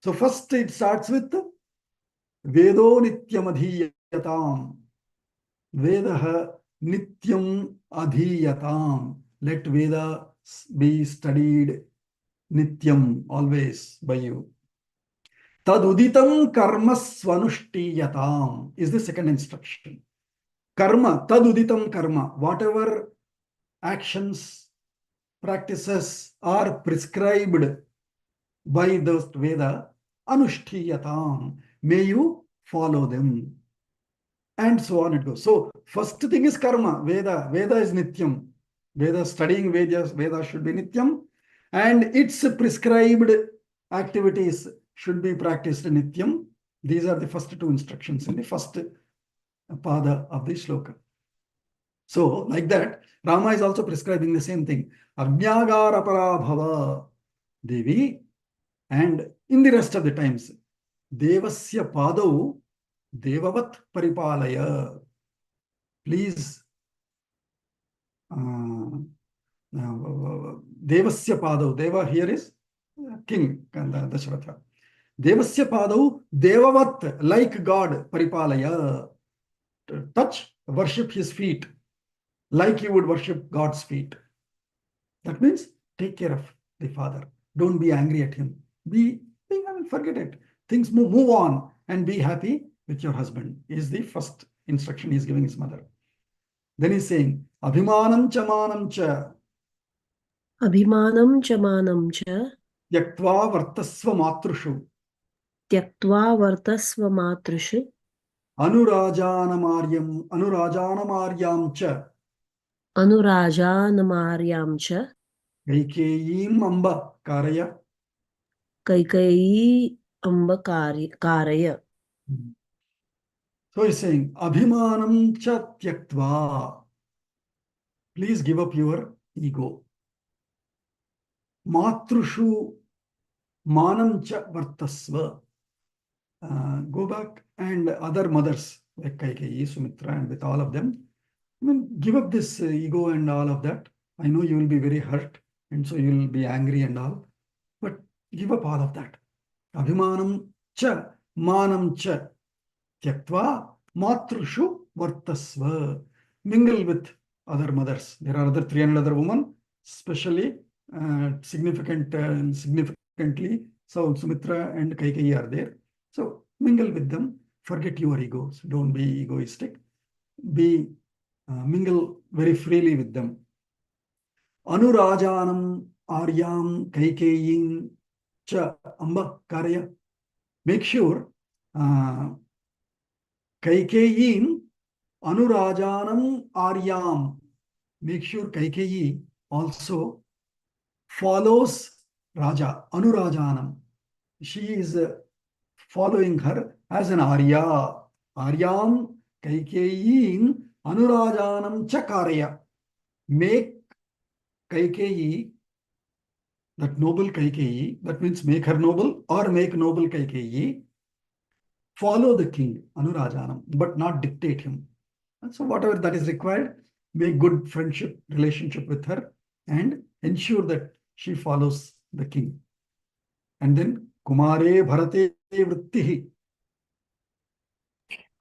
So first it starts with Vedo Nityam Adhiyatam. Vedaha Nityam Adhiyatam. Let Veda be studied Nityam, always by you. Taduditam karma swanushtiyatam is the second instruction. Karma, taduditam karma, whatever actions, practices are prescribed by the Veda, anushtiyatam, may you follow them. And so on it goes. So first thing is karma, Veda. Veda is Nityam. Veda, studying Veda should be Nityam. And its prescribed activities should be practiced Nityam. These are the first 2 instructions in the first pada of the shloka. So like that, Rama is also prescribing the same thing. Agnyagara parabhava Devi. And in the rest of the times, Devasya padau devavat paripalaya. Please, Devasya padau. Deva here is king, Dasharatha. Devasya padau devavat, like God, paripalaya. Touch, worship his feet, like you would worship God's feet. That means take care of the father. Don't be angry at him. Forget it. Things move on and be happy with your husband is the first instruction he is giving his mother. Then he's saying, Abhimanam cha manam cha. Abhimanam cha manam cha. Tyaktva vartasva matrushu. Tyaktva vartasva matrushu. Anurajanamayam cha. Anurajanamayam cha. Kaikeyim amba karaya. Kaikeyi amba karaya. So he's saying, Abhimanam cha tyaktva. Please give up your ego. Matrushu manam cha vartasva. Go back and other mothers like Kaikeyi, Sumitra, and with all of them. Give up this ego and all of that. I know you will be very hurt, and so you will be angry and all. But give up all of that. Abhimanam cha manam cha tyaktva matrushu vartasva. Mingle with other mothers. There are other 300 other women, especially significantly. So Sumitra and Kaikeyi are there. So mingle with them. Forget your egos. Don't be egoistic. Mingle very freely with them. Anurajanam Aryam Kaikeyin cha amba karya. Make sure Kaikeyin Anurajanam Aryam. Make sure Kaikeyi also follows Raja, Anurajanam. She is following her as an Arya. Aryam Kaikeyin Anurajanam Chakarya. Make Kaikeyi, that noble Kaikeyi, that means make her noble or make noble Kaikeyi, follow the king, Anurajanam, but not dictate him. And so whatever that is required, make good friendship, relationship with her and ensure that she follows the king. And then Kumare Bharate Vrittihi.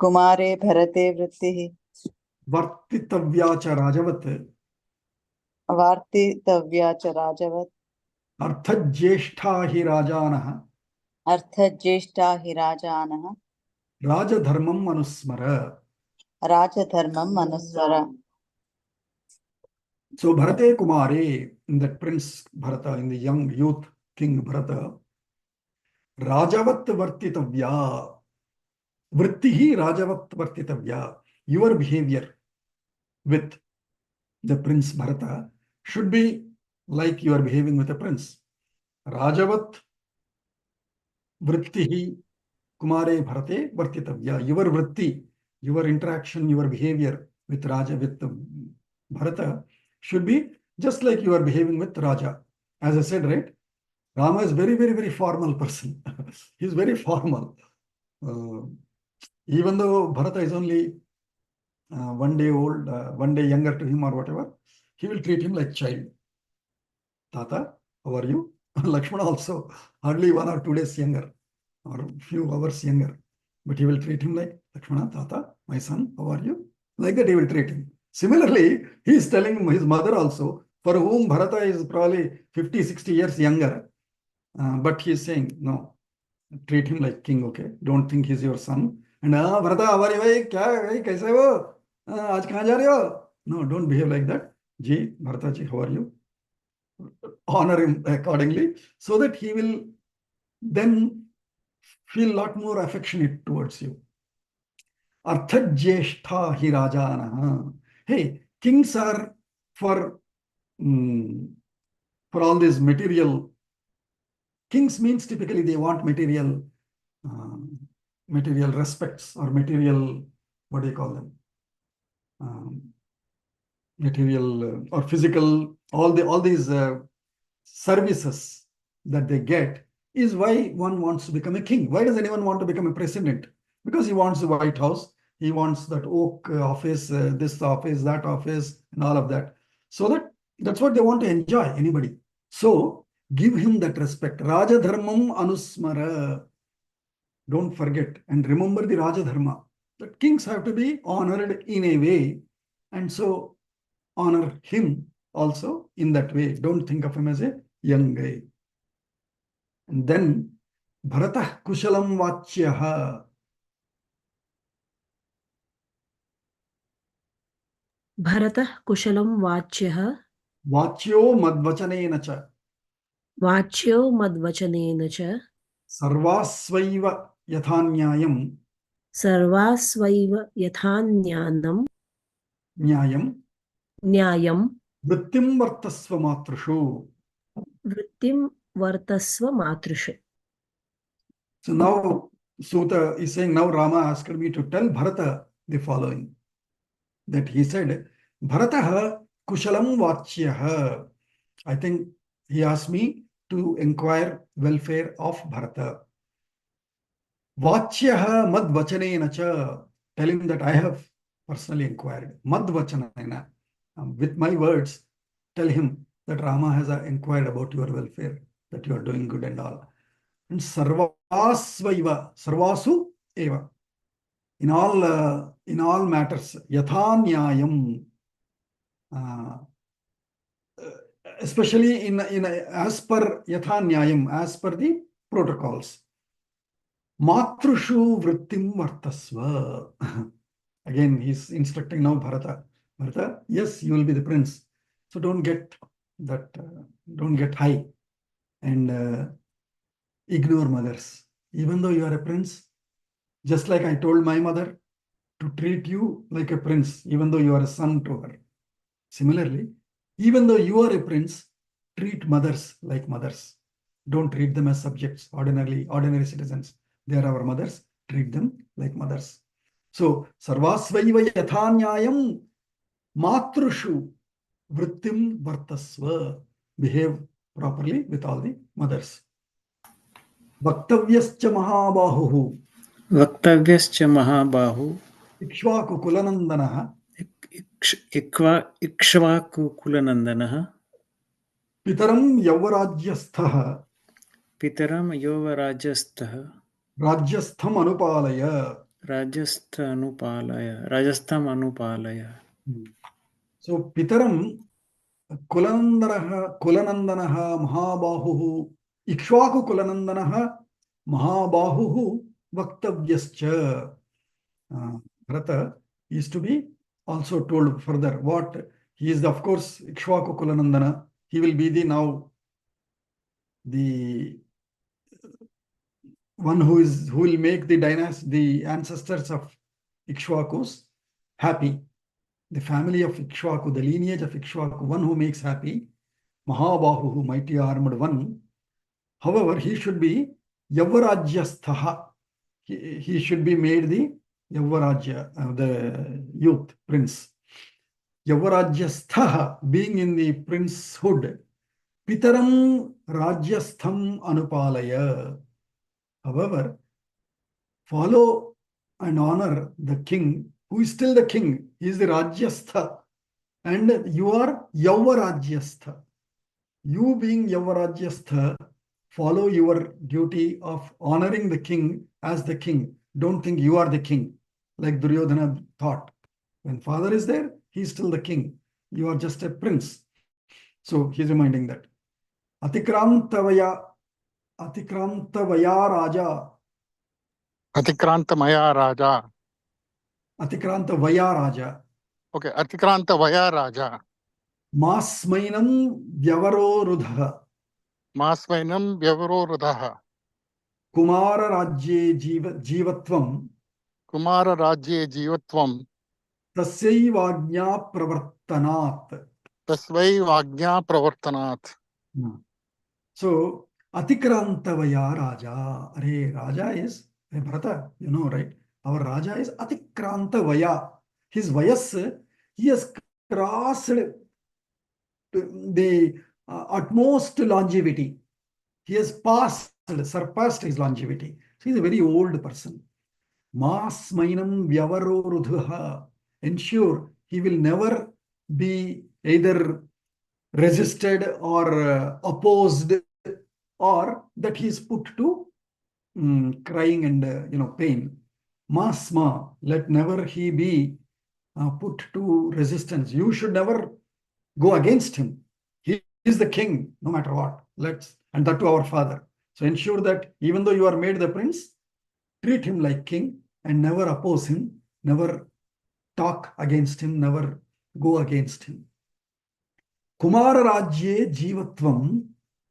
Kumare Bharate Vrittihi. Vartitavya cha Rajavat. Vartitavya cha Rajavat. Arthajyeshtha hi Rajanaha. Arthajyeshtha hi Rajanaha. Rajadharmam Manusmara. Rajadharmam Manusmara. So Bharate Kumare, in that Prince Bharata, in the young youth King Bharata, Rajavat Vartitavya. Vrittihi Rajavat Vartitavya. Your behavior with the Prince Bharata should be like you are behaving with a prince. Rajavat Vrittihi Kumare Bharate Vartitavya. Your vritti, your interaction, your behavior with Raja, with Bharata should be just like you are behaving with Raja. As I said, right? Rama is very, very, very formal person. He is very formal. Even though Bharata is only 1 day old, 1 day younger to him or whatever, he will treat him like child. Tata, how are you? Lakshmana also, hardly 1 or 2 days younger, or few hours younger. But he will treat him like, Lakshmana, Tata, my son, how are you? Like that he will treat him. Similarly, he is telling his mother also, for whom Bharata is probably 50, 60 years younger, but he is saying, no, treat him like king, okay? Don't think he's your son. And, Bharata, how are you? Bhai? Kya hai? Kaise ho? Aaj kahan ja rahe ho? No, don't behave like that. Ji, Bharata ji, how are you? Honor him accordingly, so that he will then feel a lot more affectionate towards you. Arthajyeshtha hi Rajanaha. Hey, kings are for all these material. Kings means typically they want material respects or material, what do you call them? Material or physical, all these services that they get is why one wants to become a king. Why does anyone want to become a president? Because he wants the White House, he wants that oak office, this office, that office, and all of that. So that's what they want to enjoy, anybody. So give him that respect. Raja Dharmam Anusmara. Don't forget and remember the Raja Dharma. That kings have to be honored in a way, and so honor him also in that way. Don't think of him as a young guy. And then Bharatah Kushalam Vachyaha. Bharatah Kushalam Vachyah. Vachyo Madvachanena cha. Vachyo Madvachanena cha. Sarvasvaiva Yathanyayam. Sarvasvaiva Yathanyanam. Nyayam. Nyayam. Vrittim Vartasva Matrushu. Vrittim Vartasva Matrushu. So now Suta is saying, now Rama asked me to tell Bharata the following. That he said, Bharataha Kushalam Vachyaha. I think he asked me to inquire welfare of Bharata. Vachyaha Madvachanena cha. Tell him that I have personally inquired. Madvachanena. With my words, tell him that Rama has inquired about your welfare, that you are doing good and all. and sarvasvaiva, sarvasu eva. In all matters, yatha nyayam, especially in as per yatha nyayam, as per the protocols. Matrushu vrittim vartasva. Again, he's instructing now Bharata. Bharata, yes, you will be the prince. So don't get high and ignore mothers. Even though you are a prince, just like I told my mother to treat you like a prince, even though you are a son to her. Similarly, even though you are a prince, treat mothers like mothers. Don't treat them as subjects, ordinary citizens. They are our mothers. Treat them like mothers. So, sarvasvaiva yathanyayam matrushu vrittim vartasva. Behave properly with all the mothers. Vaktavyascha mahabahuhu. Vaktavyascha mahabahu. Ikshvaku kulanandanaha. Ikshvaku kulanandanaha. Pitaram yavarajyasthaha. Pitaram yovarajyasthaha. Rajyastham anupalaya. Rajyastham anupalaya. So Pitaram kulanandanaha mahabahuhu ikshvaku kulanandanaha mahabahuhu vaktavyascha. Bharata is to be also told further what he is, of course, Ikshvaku Kulanandana. He will be the one who will make the dynasty, the ancestors of Ikshvakus happy. The family of Ikshvaku, the lineage of Ikshvaku, one who makes happy, Mahabahu, mighty armed one. However, he should be Yavarajyasthaha. He should be made the Yavarajya, the youth prince. Yavarajyasthaha, being in the princehood. Pitaram Rajyastham Anupalaya. However, follow and honor the king, who is still the king. He is the Rajyastha. And you are Yavarajyastha. You being Yavarajyastha, follow your duty of honoring the king as the king. Don't think you are the king, like Duryodhana thought. When father is there, he is still the king. You are just a prince. So he's reminding that. Atikrantavaya Raja. Atikrantamaya Raja. Atikrantavaya Raja. Okay, Atikrantavaya Raja. Masmainam Vyavaro Rudha. Masvainam Vyavaro Rudaha. Kumara Rajye Jivatvam. Kumara Rajye Jivatvam. Tasyaiva Pravartanat. Tasvai Pravartanat. So, Atikrantavaya Raja. Raja is, Bharata, you know, right? Our Raja is Atikrantavaya. His Vayas, he has crossed the utmost longevity. He has surpassed his longevity. So, he is a very old person. Mas mainam vyavaro rudhaha. Ensure he will never be either resisted or opposed, or that he is put to crying and pain. Masma, let never he be put to resistance. You should never go against him. He is the king, no matter what. And that to our father. So ensure that even though you are made the prince, treat him like king and never oppose him, never talk against him, never go against him. Kumara Rajye Jivatvam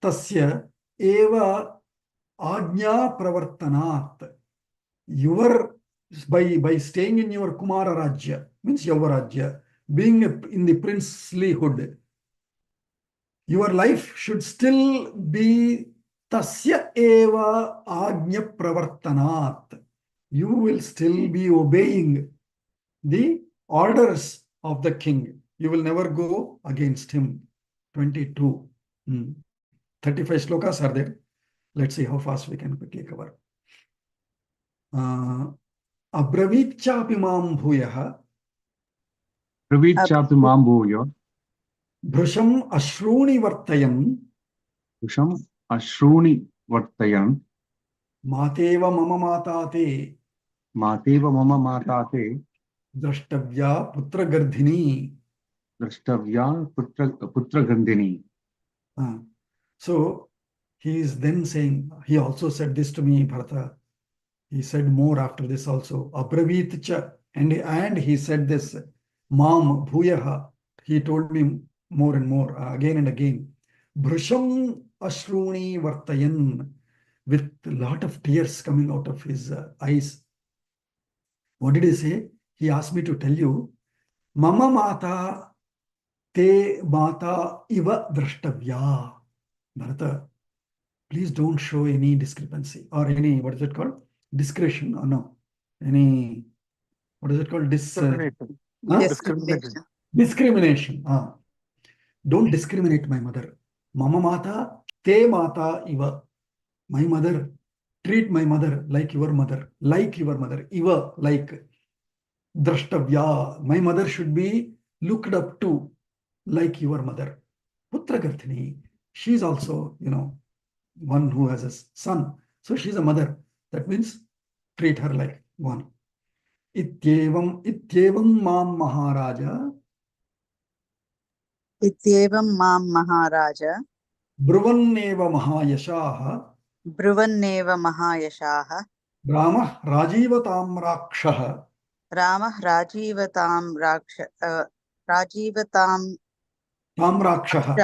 Tasya Eva Ajna Pravartanat. By staying in your Kumara Rajya, means Yavarajya, being in the princelyhood, your life should still be Tasya Eva Ajna Pravartanat. You will still be obeying the orders of the king. You will never go against him. 22. 35 slokas are there. Let's see how fast we can quickly cover. Abravit chapi mam bhuyaha. Pravit chapi mam bhuyo. Bhrusham ashruni vartayan. Bhusham ashruni vartayan. Mateva mama mata te Mateva mama mata te drashtavya putra gardhini. drashtavya putra gandhini. So he is then saying, he also said this to me, Bharata. He said more after this also. Abravit cha. And he said this, Mam bhuyaha. He told me more and more, again and again. Bhrisham ashruni vartayan. With a lot of tears coming out of his eyes. What did he say? He asked me to tell you, Mama mata te mata iva drashtavya. Bharata, please don't show any discrepancy or any, what is it called? Discretion or no. Any, what is it called? Discrimination. Huh? Discrimination. Discrimination. Don't discriminate my mother. Mama mata, te mata iva. My mother, treat my mother like your mother. Like your mother. Iva, like. Drashtavya. My mother should be looked up to like your mother. Putra Garthini. She is also, one who has a son. So she's a mother. That means treat her like one. Ityevam mam maharaja. Ityevam mam maharaja Bruvanneva mahayashaha. bruvanneva mahayashaha Ramah rajivatam rakshaha. Ramah rajivatam rajivatam Tam rakshaha.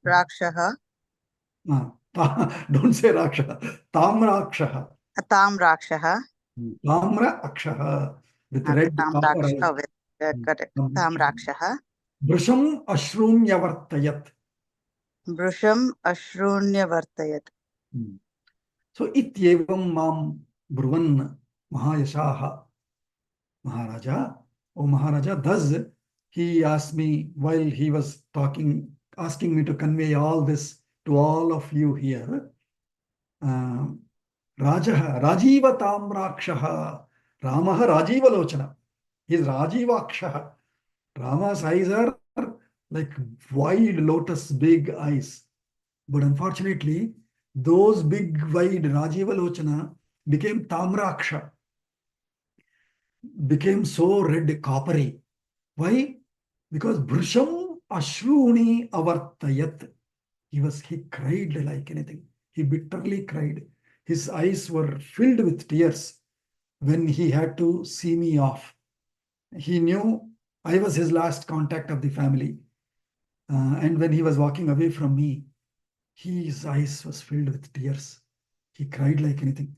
rakshaha Don't say rakshaha. Tam rakshaha. tam rakshaha Tamra akshaha. With red tam copper eyes. rakshaha correct tam rakshaha Brisham ashrunyavartayat. Brusham ashrunya vartayat. So ityevam mam bruvan mahayashaha. Maharaja. Oh Maharaja, thus he asked me while he was talking, asking me to convey all this to all of you here. Rajaha Rajiva Tamrakshaha. Ramaha Rajiva Lochana. He is Rajivakshaha. Rama's eyes are like wide lotus big eyes. But unfortunately, those big wide Rajiva Lochana became Tamraksha. Became so red coppery. Why? Because Bhrisham Ashruni Avartayat. He cried like anything. He bitterly cried. His eyes were filled with tears when he had to see me off. He knew I was his last contact of the family. And when he was walking away from me, his eyes was filled with tears. He cried like anything.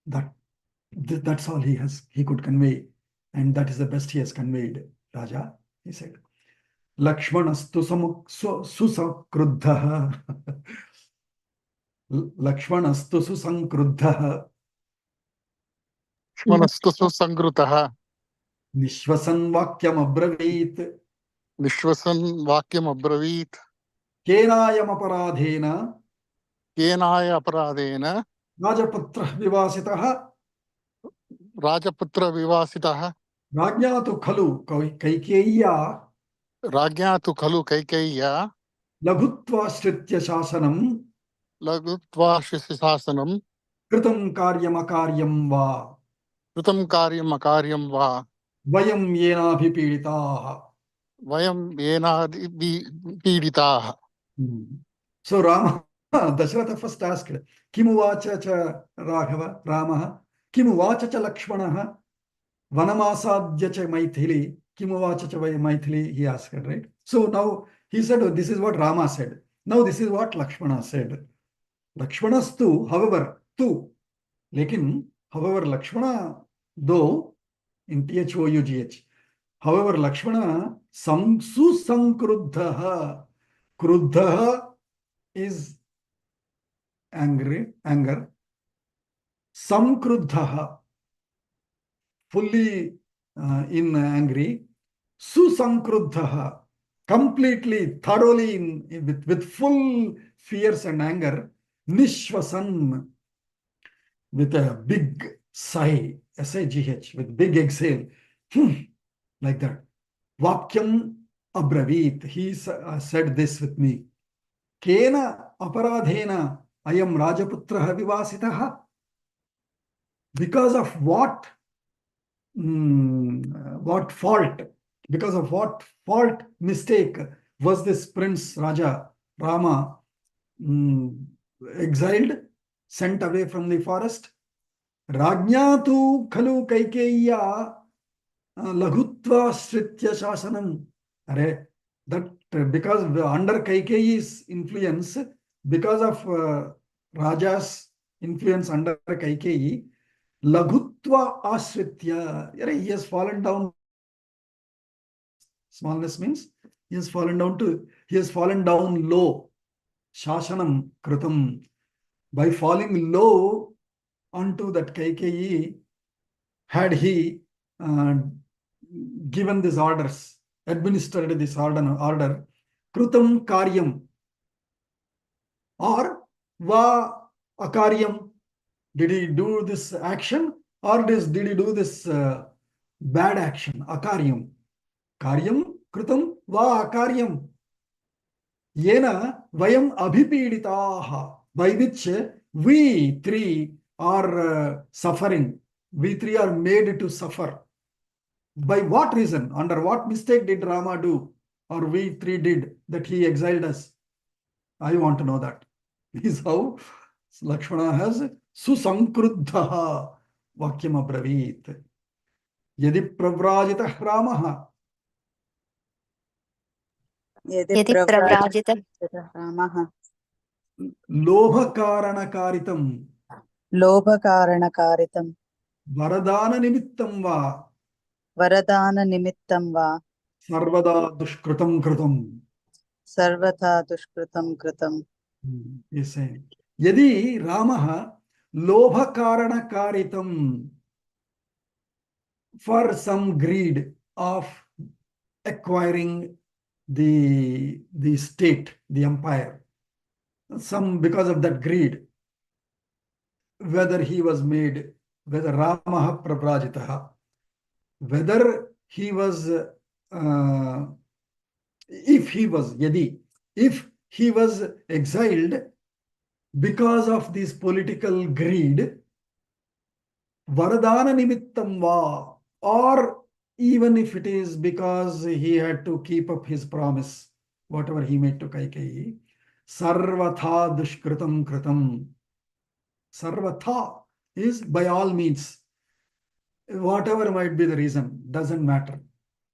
That's all he could convey. And that is the best he has conveyed, Raja, he said. Lakshmanastu susakrudhaha. Lakshmanastu susankrudhaha. Lakshmanastu susangrutaha. Nishvasan vakyam abravit. Nishvasan vakyam abravit. Kenayam aparadhena. Kenaya aparadhena. Rajaputra vivasitaha. Rajaputra vivasitaha. Rajnya tu khalu Kaikeya. Rajnya tu khalu Kaikeya. Laghutva shritya shasanam. Lagutva shisasanam. Kritam karyam akaryam va. Kritam karyam akaryam va. Vayam yena bhipiditaha. Vayam yena piditaha. So Rama, Dasharatha first asked, Kimuvacha cha Raghava, Ramaha, Kimuvacha cha Lakshmanaha, Vanamasadya cha Maithili, Kimuvacha cha Maithili, he asked, right? So now he said, oh, this is what Rama said. Now this is what Lakshmana said. Lakshmanastu, however, however, Lakshmana, though, in Though, however, Lakshmana, susankruddhaha. Kruddhaha is anger. Samkruddhaha, fully in angry. Susankruddhaha, completely, thoroughly with full fears and anger. Nishvasan, with a big sigh, S-I-G-H, with big exhale, like that. Vakyam abravit, he said this with me. Kena aparadhena, ayam Rajaputraha vivasitaha. Because of what fault? Because of what fault, mistake was this Prince Raja Rama exiled, sent away from the forest? Rajnya tu khalu Kaikeya Lagutva Shritya Shasanam. That because under Kaikeyi's influence, because of Raja's influence under Kaikeyi, Lagutva Ashritya, he has fallen down. Smallness means he has fallen down low. Shashanam Kritam. By falling low onto that Kaikeyi, had he given these orders, administered this order, Krutam Karyam or Va Akaryam. Did he do this action or did he do this bad action? Akaryam. Karyam Krutam Va Akaryam. Yena Vayam Abhipiditaha. By which we three are suffering. We three are made to suffer. By what reason? Under what mistake did Rama do? Or we three did that he exiled us? I want to know that. This is how Lakshmana has Susankruddha Vakyam Abravit. Yadi Pravrajitah Ramaha. यदि प्रव्राजितः रामः Lobhakaranakaritam. लोभकारणकारितं Varadana Nimittam va. वरदाननिमित्तं वा Sarvada Dushkrutam Krutam. सर्वथा दुष्कृतं कृतं. He is saying, Yadi Ramaha Lobhakaranakaritam, for some greed of acquiring the state, the empire, because of that greed, whether he was made, whether Ramaha Praprajitaha, whether he was, if he was exiled because of this political greed, Varadana Nimittam va, or even if it is because he had to keep up his promise, whatever he made to Kaikeyi, Sarvatha Dushkritam Kritam. Sarvatha is by all means. Whatever might be the reason, doesn't matter.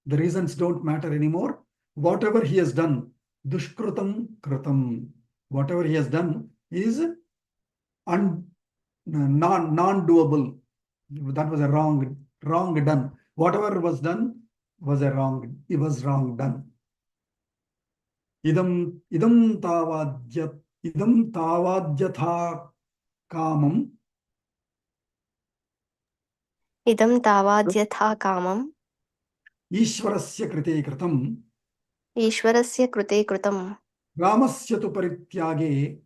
The reasons don't matter anymore. Whatever he has done, Dushkritam Kritam. Whatever he has done is non-doable. That was a wrong done. Whatever was done was wrong done. Idam tavadyatha kamam. इदं तावाद्यथा कामम् Ishvarasya krite kritam. ईश्वरस्य कृते कृतं Ramasya tu parityage.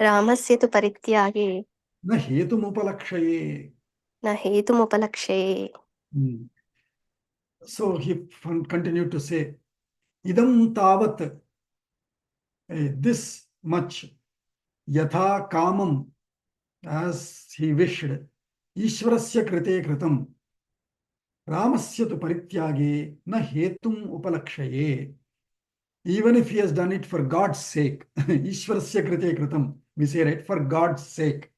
रामस्य तु परित्यागे Na hetumupalakshaye. न हेतुमुपलक्ष्ये. So he continued to say, Idam tavat, this much, yatha kamam, as he wished, Ishvarasya krite kritam, Ramasya tu parityage, na hetum upalakshaye. Even if he has done it for God's sake, Ishvarasya krite kritam, we say, right, for God's sake.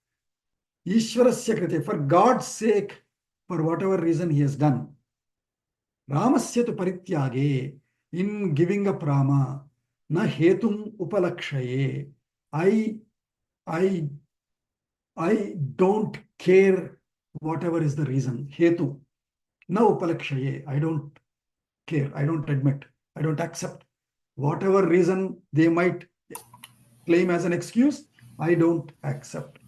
Ishvarasya krite, for God's sake, for whatever reason he has done. Ramasya tu parityage, in giving up Rama, na hetum upalakshaye. I don't care whatever is the reason. Hetu. Na upalakshaye. I don't care. I don't admit. I don't accept. Whatever reason they might claim as an excuse, I don't accept.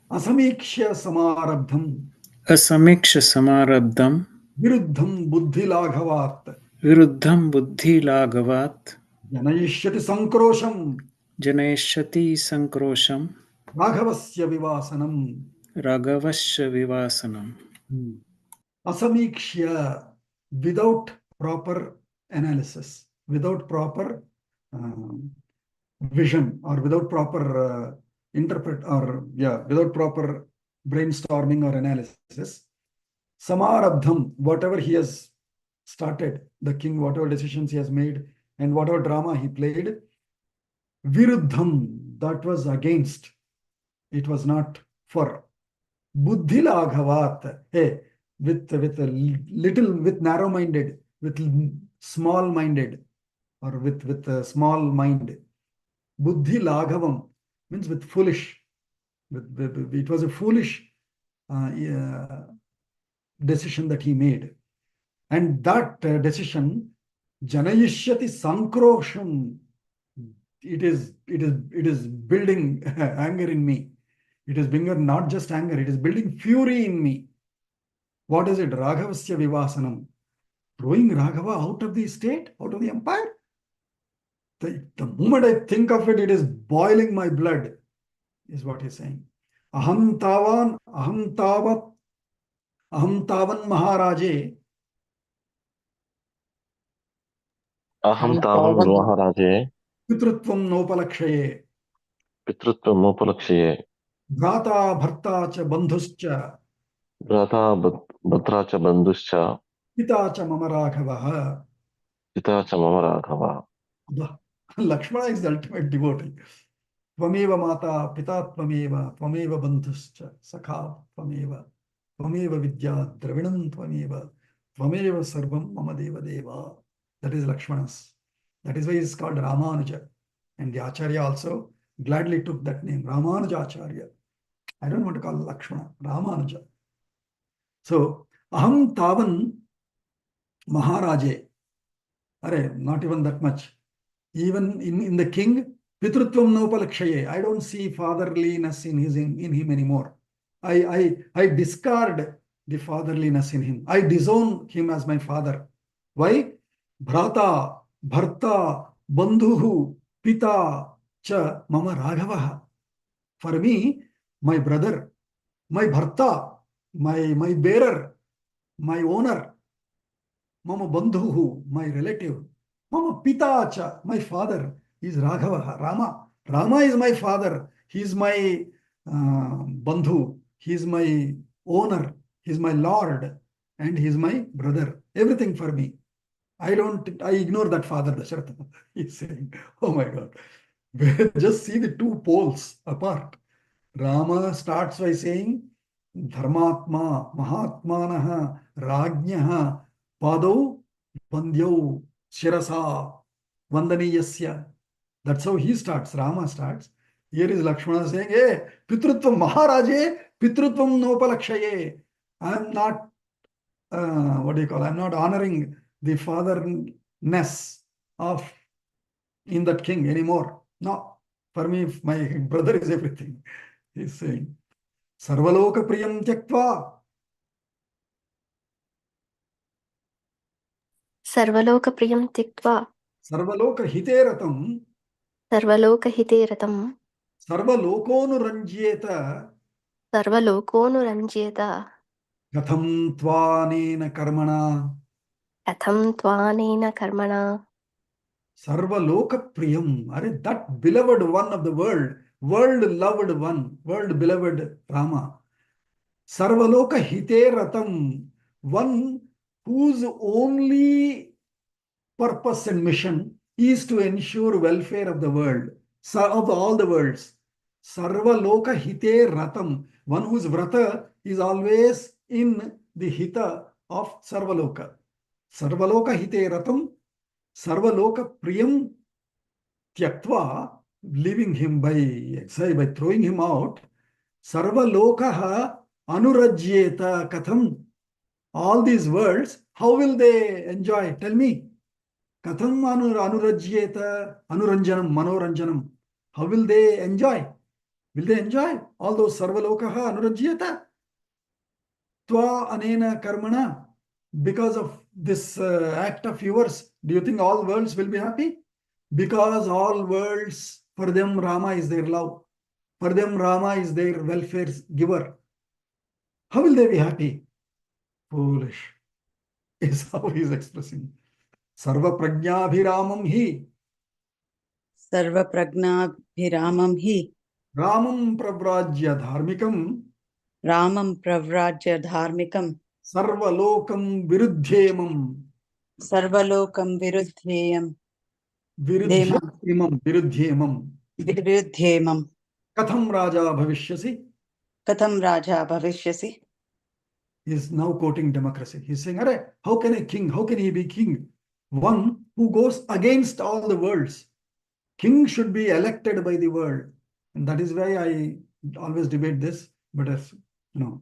Asamikshya samarabdham. असमीक्ष समारब्धं Viruddham buddhi laghavat. विरुद्धं बुद्धिलाघवात् Janayishyati sankrosham. जनयिष्यति संक्रोशं Raghavasya vivasanam. राघवस्य विवासनम्. Asamikshya, without proper analysis, without proper vision or without proper without proper brainstorming or analysis, Samarabdham, whatever he has started, the king, whatever decisions he has made, and whatever drama he played, Viruddham, that was against. It was not for. Buddhi laghavat, hey, with a little, with narrow-minded, with small-minded, or with a small mind. Buddhi laghavam means with foolish. It was a foolish decision that he made. And that decision, janayishyati sankrosham, it is building anger in me. It is bringing not just anger, it is building fury in me. What is it? Raghavasya vivasanam. Throwing Raghava out of the state, out of the empire. The moment I think of it, it is boiling my blood, is what he's saying. Aham tavan maharaje. Aham tavan maharaje Pitrutvam nopalakshaye. pitrutvam nopalakshaye Bhrata bharta cha bandhuscha. brata bhatra cha bandhuscha Pita cha mama Raghavaha. pita cha mama raghava. Lakshmana is the ultimate devotee. Tvameva mata pita tvameva bandhuscha sakha tvameva vidya dravinam tvameva sarvam mama deva deva. That is Lakshmana's. That is why he is called Ramanuja. And the Acharya also gladly took that name, Ramanuja Acharya. I don't want to call Lakshmana, Ramanuja. So, Aham Tavan Maharaje. Not even that much. Even in the king, Pitrutvam Nopalakshaye. I don't see fatherliness in him anymore. I discard the fatherliness in him. I disown him as my father. Why? Bhrata, Bharta, Bandhuhu, Pita, Cha, Mama Raghavaha. For me, my brother, my Bharta, my bearer, my owner, Mama Bandhuhu, my relative, Mama Pita, Cha, my father is Raghavaha, Rama. Rama is my father. He is my Bandhu. He is my owner. He is my lord. And he is my brother. Everything for me. I ignore that father, Dasharatha. He's saying, oh my God. Just see the two poles apart. Rama starts by saying, Dharmatma, Mahatmanaha, Rajnyaha, Padau, Bandyau, Shirasa, Vandaniyasya. That's how he starts. Rama starts. Here is Lakshmana saying, hey, Pitrutvam Maharaje, Pitrutvam Nopalakshaye. I am not, I'm not honoring the fatherness in that king anymore. No, for me, my brother is everything. He's saying, Sarvaloka Priyam Tyaktva. सर्वलोकप्रियं त्यक्त्वा Sarvaloka Hiteratam. सर्वलोकहिते रतं Sarvalokonuranjyeta. सर्वलोकोऽनुरञ्ज्येत Katham Tvanena Karmana. कथं त्वानेन कर्मणा Sarvaloka Priyam. That beloved one of the world loved one, world beloved Rama. Sarvaloka Hiteratam. One whose only purpose and mission is to ensure welfare of the world, of all the worlds. Sarvaloka Hite Ratam. One whose vrata is always in the hita of Sarvaloka. Sarvaloka Hite Ratam. Sarvaloka Priyam Tyaktva, leaving him by exile, by throwing him out. Sarvalokaha Anurajyeta Katham. All these worlds, how will they enjoy? Tell me. Katham Anurajyeta Anuranjanam Manoranjanam. How will they enjoy? Will they enjoy all those Sarvalokaha Anurajyeta? Tva Anena Karmana. Because of this act of yours, do you think all worlds will be happy? Because all worlds, for them Rama is their love. For them Rama is their welfare giver. How will they be happy? Foolish is how he is expressing. Sarva Prajnabhiramam hi. सर्वप्रज्ञाभिरामं हि Ramam pravrajya dharmikam रामं प्रव्राज्य धार्मिकं sarvalokam viruddhyemam सर्वलोकं विरुद्धेयं viruddhyemam विरुद्धेमं katham raja bhavishyasi. कथं राजा भविष्यसि. He is now quoting democracy. He's saying, Arre, how can a king, how can he be king? One who goes against all the worlds. King should be elected by the world. And that is why I always debate this. But as you know,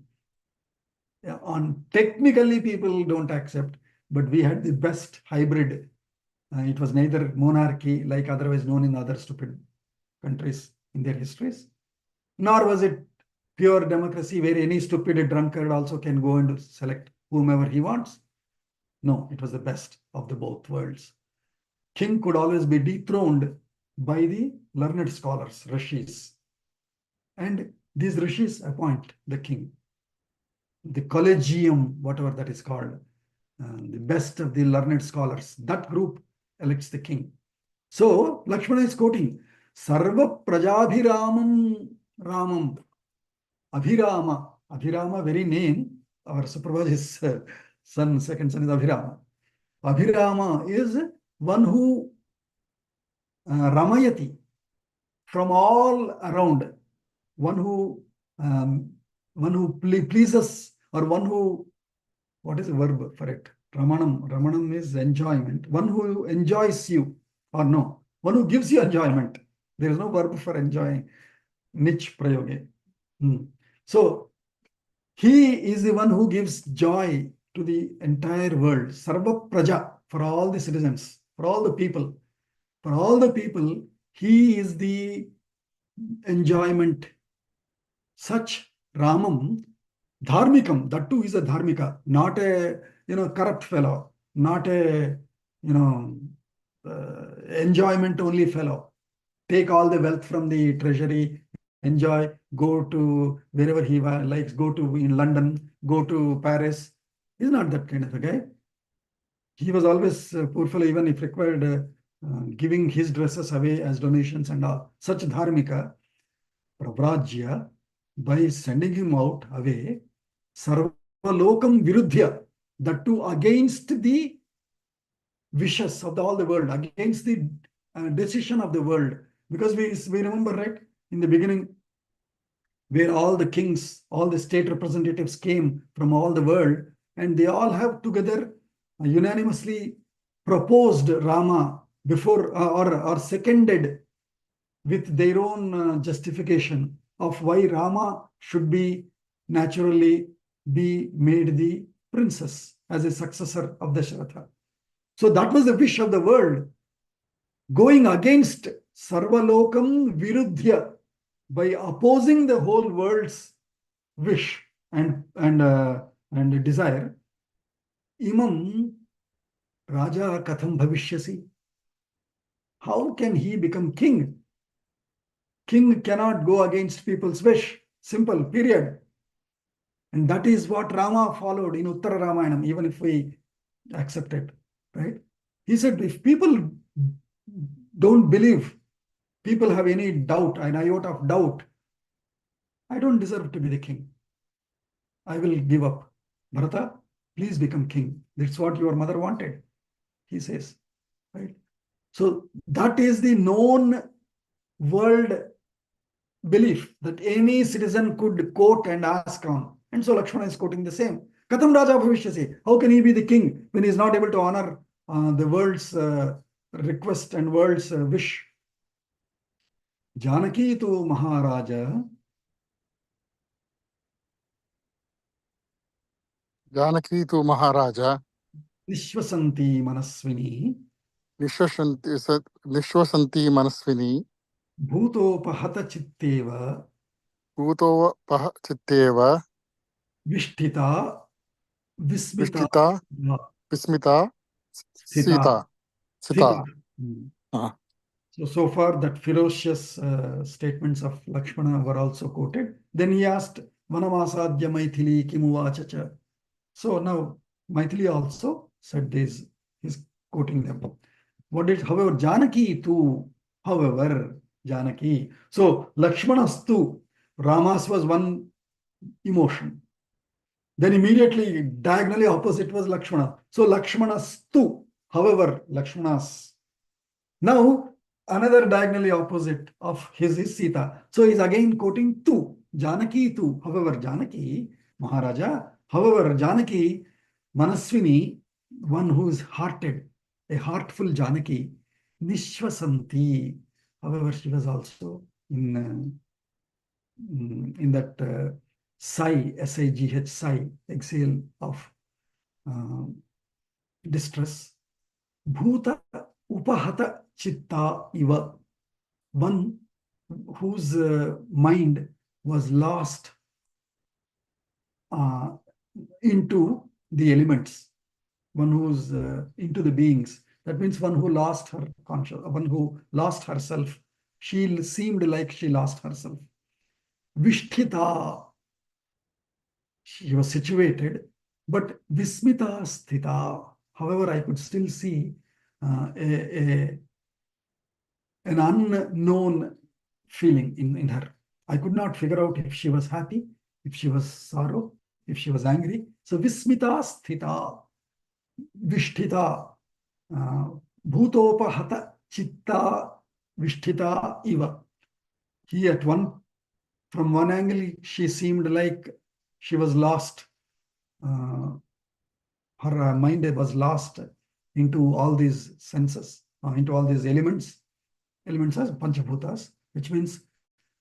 on technically people don't accept, but we had the best hybrid. It was neither monarchy like otherwise known in other stupid countries in their histories, nor was it pure democracy where any stupid drunkard also can go and select whomever he wants. No, it was the best of the both worlds. King could always be dethroned by the learned scholars, rishis. And these rishis appoint the king. The collegium, whatever that is called, the best of the learned scholars, that group elects the king. So Lakshmana is quoting, Sarva Prajabhiramam Ramam. Abhirama. Abhirama, very name. Our Suprabha's son, second son is Abhirama. Abhirama is one who Ramayati from all around, one who pleases, or one who, what is the verb for it? Ramanam. Ramanam is enjoyment. One who enjoys you, or no, one who gives you enjoyment. There is no verb for enjoying. Nich prayoge. So he is the one who gives joy to the entire world. Sarva Praja, for all the citizens, for all the people. For all the people, he is the enjoyment. Such Ramam, Dharmikam, that too is a Dharmika, not a corrupt fellow, not a enjoyment only fellow. Take all the wealth from the treasury, enjoy, go to wherever he likes, go to in London, go to Paris. He's not that kind of a guy. He was always poor fellow, even if required, giving his dresses away as donations and all. Such Dharmika, Pravrajya, by sending him out away, Sarvalokam Viruddhya, that too against the wishes of all the world, against the decision of the world. Because we remember, right, in the beginning, where all the kings, all the state representatives came from all the world, and they all have together unanimously proposed Rama before or seconded with their own justification of why Rama should be naturally be made the princess as a successor of Dasharatha. So that was the wish of the world, going against Sarvalokam Viruddhya, by opposing the whole world's wish and desire. Imam Raja Katham Bhavishyasi. How can he become king? King cannot go against people's wish. Simple, period. And that is what Rama followed in Uttara Ramayanam, even if we accept it, right? He said, if people don't believe, people have any doubt, an iota of doubt, I don't deserve to be the king. I will give up. Bharata, please become king. That's what your mother wanted, he says, right? So that is the known world belief that any citizen could quote and ask on. And so Lakshmana is quoting the same. Katham Raja Bhavishyasi. How can he be the king when he is not able to honor the world's request and world's wish? Janaki tu Maharaja. Janaki tu Maharaja. Nishwasanti Manaswini. Nishwasanti Manaswini. Bhutopahata Chitteva. Bhutopahata Chitteva. Vishtita. Vishtita. Vismita. Sita. Sita. So far that ferocious statements of Lakshmana were also quoted. Then he asked, Vanamasadya Maithili Kimuvachacha. So now Maithili also said this. He's quoting them. However, Janaki too, However, Janaki. So Lakshmanastu, Rama's was one emotion. Then immediately diagonally opposite was Lakshmana. So Lakshmanastu, however, Lakshmanas. Now another diagonally opposite of his is Sita. So he's again quoting tu, Janaki tu. However, Janaki, Maharaja, however, Janaki, Manaswini, one who is hearted, a heartful Janaki, Nishwasanti. However, she was also in that sigh, S-I-G-H, sigh, exhale of distress. Bhuta upahata chitta iva, one whose mind was lost into the elements, one who's into the beings. That means one who lost her conscious, one who lost herself. She seemed like she lost herself. Vishtita, she was situated, but Vismita Sthita. However, I could still see an unknown feeling in her. I could not figure out if she was happy, if she was sorrow, if she was angry. So Vismita Sthita, Vishtita, Bhutopahata Chitta Vishtita Iva. From one angle, she seemed like she was lost. Her mind was lost into all these senses, into all these elements as Panchabhutas, which means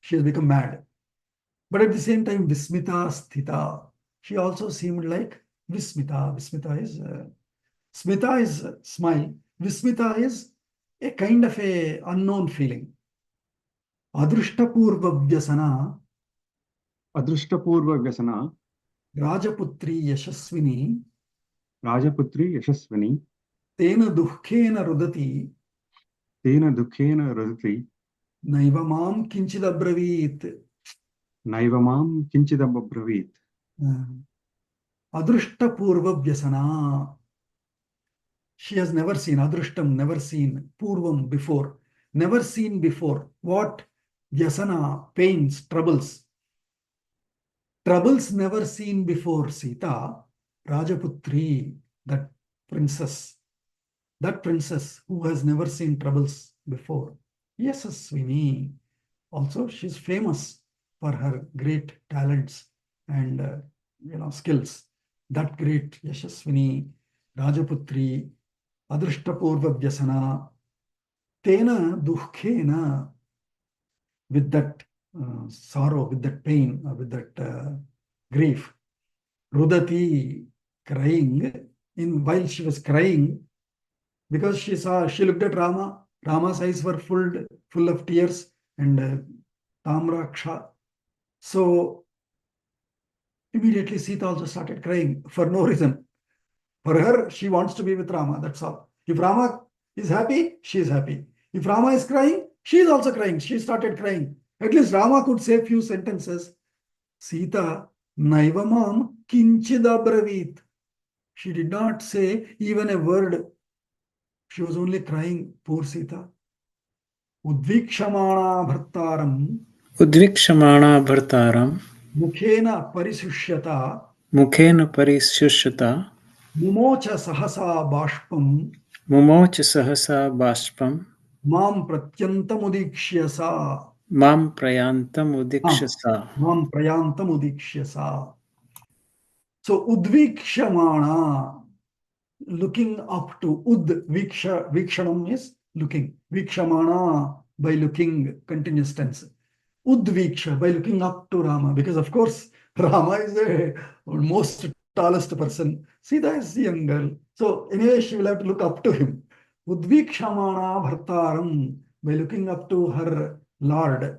she has become mad. But at the same time, Vismita Sthita, she also seemed like Vismita. Smita is smile. Vismita is a kind of a unknown feeling. Adrishtapurva Vyasana, Adrishtapurva Vyasana, Rajaputri Yashaswini, Rajaputri Yashaswini, Tena Dukhena Rudati, Tena Dukhena Radati, Naivamam Kinchidabravit. Naivamam Kinchidabravit. Adrishtapurva Vyasana. She has never seen, Adrishtam, never seen, Purvam, before, never seen before. What? Vyasana, pains, troubles. Troubles never seen before. Sita, Rajaputri, that princess who has never seen troubles before. Yasaswini, also she's famous for her great talents and skills. That great Yashaswini, Rajaputri, Adrishtapurva Vyasana, Tena Dukhena, with that sorrow, with that pain, with that grief. Rudati, crying. While she was crying, because she looked at Rama. Rama's eyes were full of tears and Tamraksha. So immediately Sita also started crying for no reason. For her, she wants to be with Rama, that's all. If Rama is happy, she is happy. If Rama is crying, she is also crying. She started crying. At least Rama could say a few sentences. Sita, Naivamam Kinchidabravit. She did not say even a word. She was only crying, poor Sita. Udvikshamana Bhartaram. Udvikshamana Bhartaram. Mukhena Parisushyata. Mukhena Parishyushyata. Mumocha Sahasa Bashpam. Mumocha Sahasa Bashpam. Mam Pratyantamudikshya. Mam Prayantam Udikshasa. Mam Prayantamudikshya. So Udvikshamana, looking up to. Vikshanam is looking. Vikshamana, by looking, continuous tense. Udviksha, by looking up to Rama, because of course Rama is the most tallest person. Sita is the young girl. So anyway, she will have to look up to him. Udvikshamana Bhartaram, by looking up to her Lord.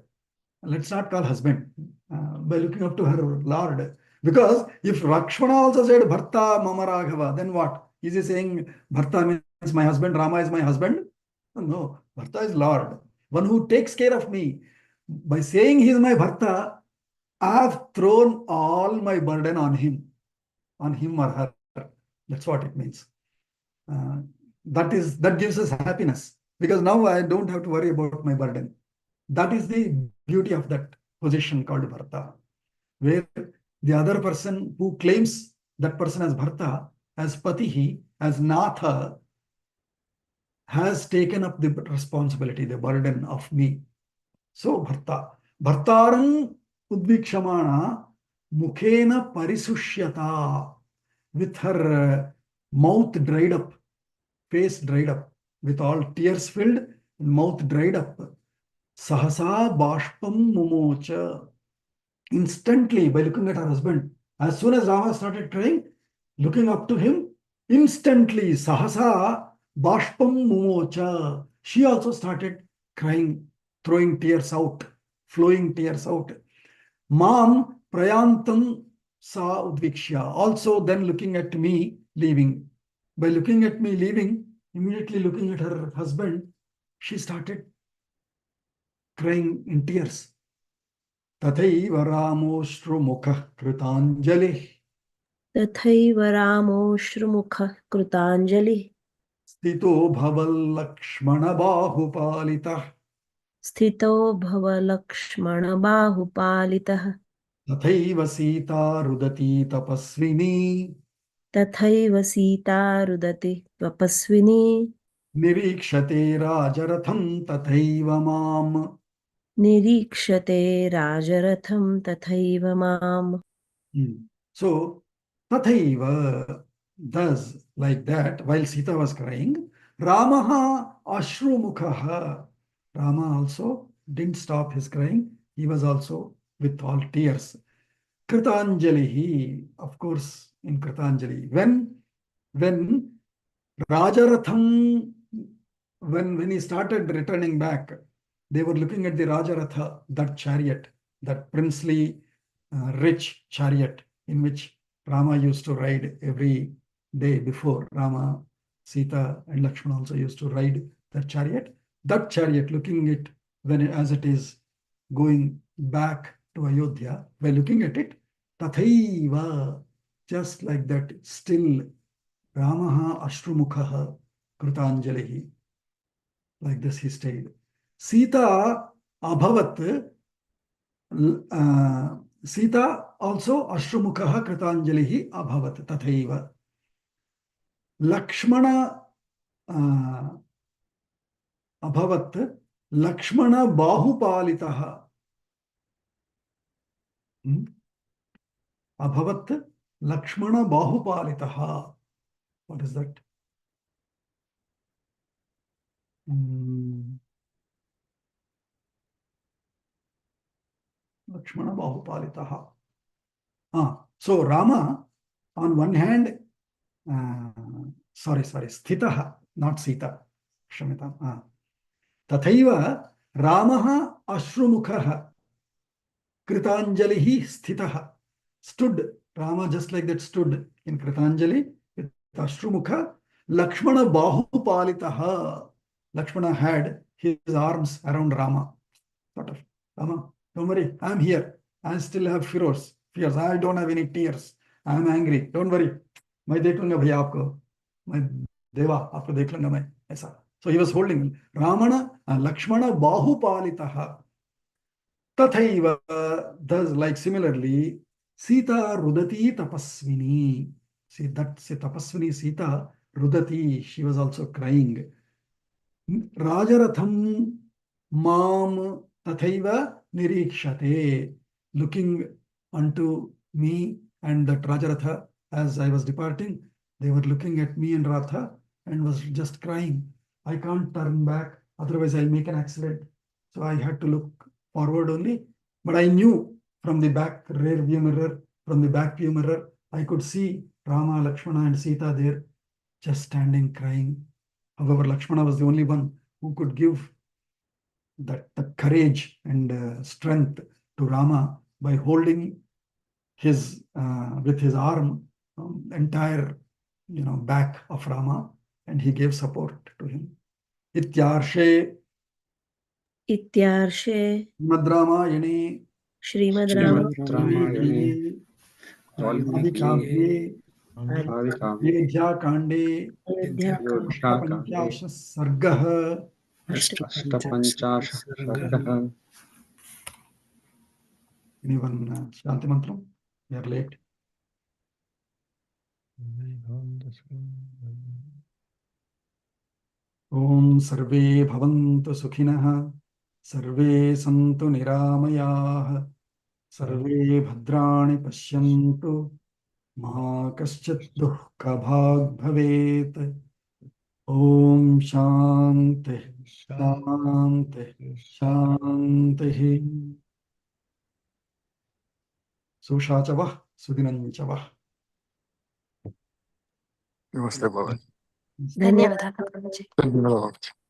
Let's not call husband. By looking up to her Lord. Because if Lakshmana also said Bharta Mama Raghava, then what? Is he saying Bharta means my husband, Rama is my husband? No, Bharta is Lord. One who takes care of me. By saying he is my Bharta, I have thrown all my burden on him or her. That's what it means. That gives us happiness. because now I don't have to worry about my burden. That is the beauty of that position called Bharta, where the other person who claims that person as Bharta, as Patihi, as Natha, has taken up the responsibility, the burden of me. So Bharta. Bhartaram udvikshamana mukhena parisushyata, with her mouth dried up, face dried up, with all tears filled, mouth dried up. Sahasa bashpam mumocha. Instantly, by looking at her husband, as soon as Rama started crying, looking up to him, instantly, Sahasa bashpam mumocha. She also started crying, throwing tears out, flowing tears out. Mam prayantam sa udvikshya. Also then looking at me leaving. By looking at me leaving, immediately looking at her husband, she started crying in tears. तथैव रामोऽश्रुमुखः कृताञ्जलिः तथैव रामोऽश्रुमुखः कृताञ्जलिः स्थितो भवल्लक्ष्मणबाहुपालितः स्थितो भवलक्ष्मणबाहुपालितः तथैव सीता रुदती तपस्विनी तथैव सीता रुदति तपस्विनी निरीक्षते राजरथं तथैव माम्. निरीक्षते राजरथं तथैव माम्. So, tathaiva, thus, like that, while Sita was crying, Ramaha ashrumukhaha. Rama also didn't stop his crying. He was also with all tears. Kritanjalihi, of course, in Kritanjali. When Rajaratham, when he started returning back, they were looking at the Rajaratha, that chariot, that princely, rich chariot in which Rama used to ride every day before. Rama, Sita, and Lakshmana also used to ride that chariot. That chariot, looking at as it is going back to Ayodhya, by looking at it, tathaiva, just like that, still Ramaha ashrumukhaha kritanjalihi. Like this he stayed. Sita abhavat, Sita also ashrumukhaha kritanjalihi abhavat tathaiva. Lakshmana abhavat, Lakshmana bahupalitaha. Abhavat Lakshmana bahupalitaha. What is that? Lakshmana bahupalitaha. So Rama, on one hand, sthitaha, not Sita. Kshamita. Tathaiva Ramaha ashrumukhaha kritanjalihi sthitaha. Stood, Rama just like that stood in Kritanjali with ashrumukha. Lakshmana bahupalitaha. Lakshmana had his arms around Rama. Sort of, Rama, don't worry, I'm here. I still have fears. I don't have any tears. I'm angry. Don't worry. मैं देख लूंगा भैया आपको. मैं देवा आपको देख लूंगा मैं ऐसा. So he was holding Ramana and Lakshmana bahupalitaha. Tathaiva, thus like similarly, Sita rudati tapasvini. See that tapasvini Sita rudati, she was also crying. Rajaratham mam tathaiva nirikshate, looking unto me and that Rajaratha as I was departing, they were looking at me and Ratha and was just crying. I can't turn back, otherwise I'll make an accident. So I had to look forward only. But I knew from the back rear view mirror, from the back view mirror, I could see Rama, Lakshmana and Sita there just standing crying. However, Lakshmana was the only one who could give that the courage and strength to Rama by holding his with his arm entire back of Rama, and he gave support to him. Ityarshe Madramayane Shrimad Ramayane Adikavye Adikavye Ayodhya Kande Ayodhya Kande Panchasha Sargah अष्टपञ्चाशः सर्गः Anyone Shanti Mantram? We are late. Om Sarve Bhavantu Sukhinah Sarve Santu Niramayah Sarve Bhadrani Pashyantu Ma Kaschit Dukkha Bhag Bhavet Om Shanti Shanti Shanti Sushachavah Sudinanchavah. नमस्ते भवान् धन्यवादः प्रभुजी। धन्यवादः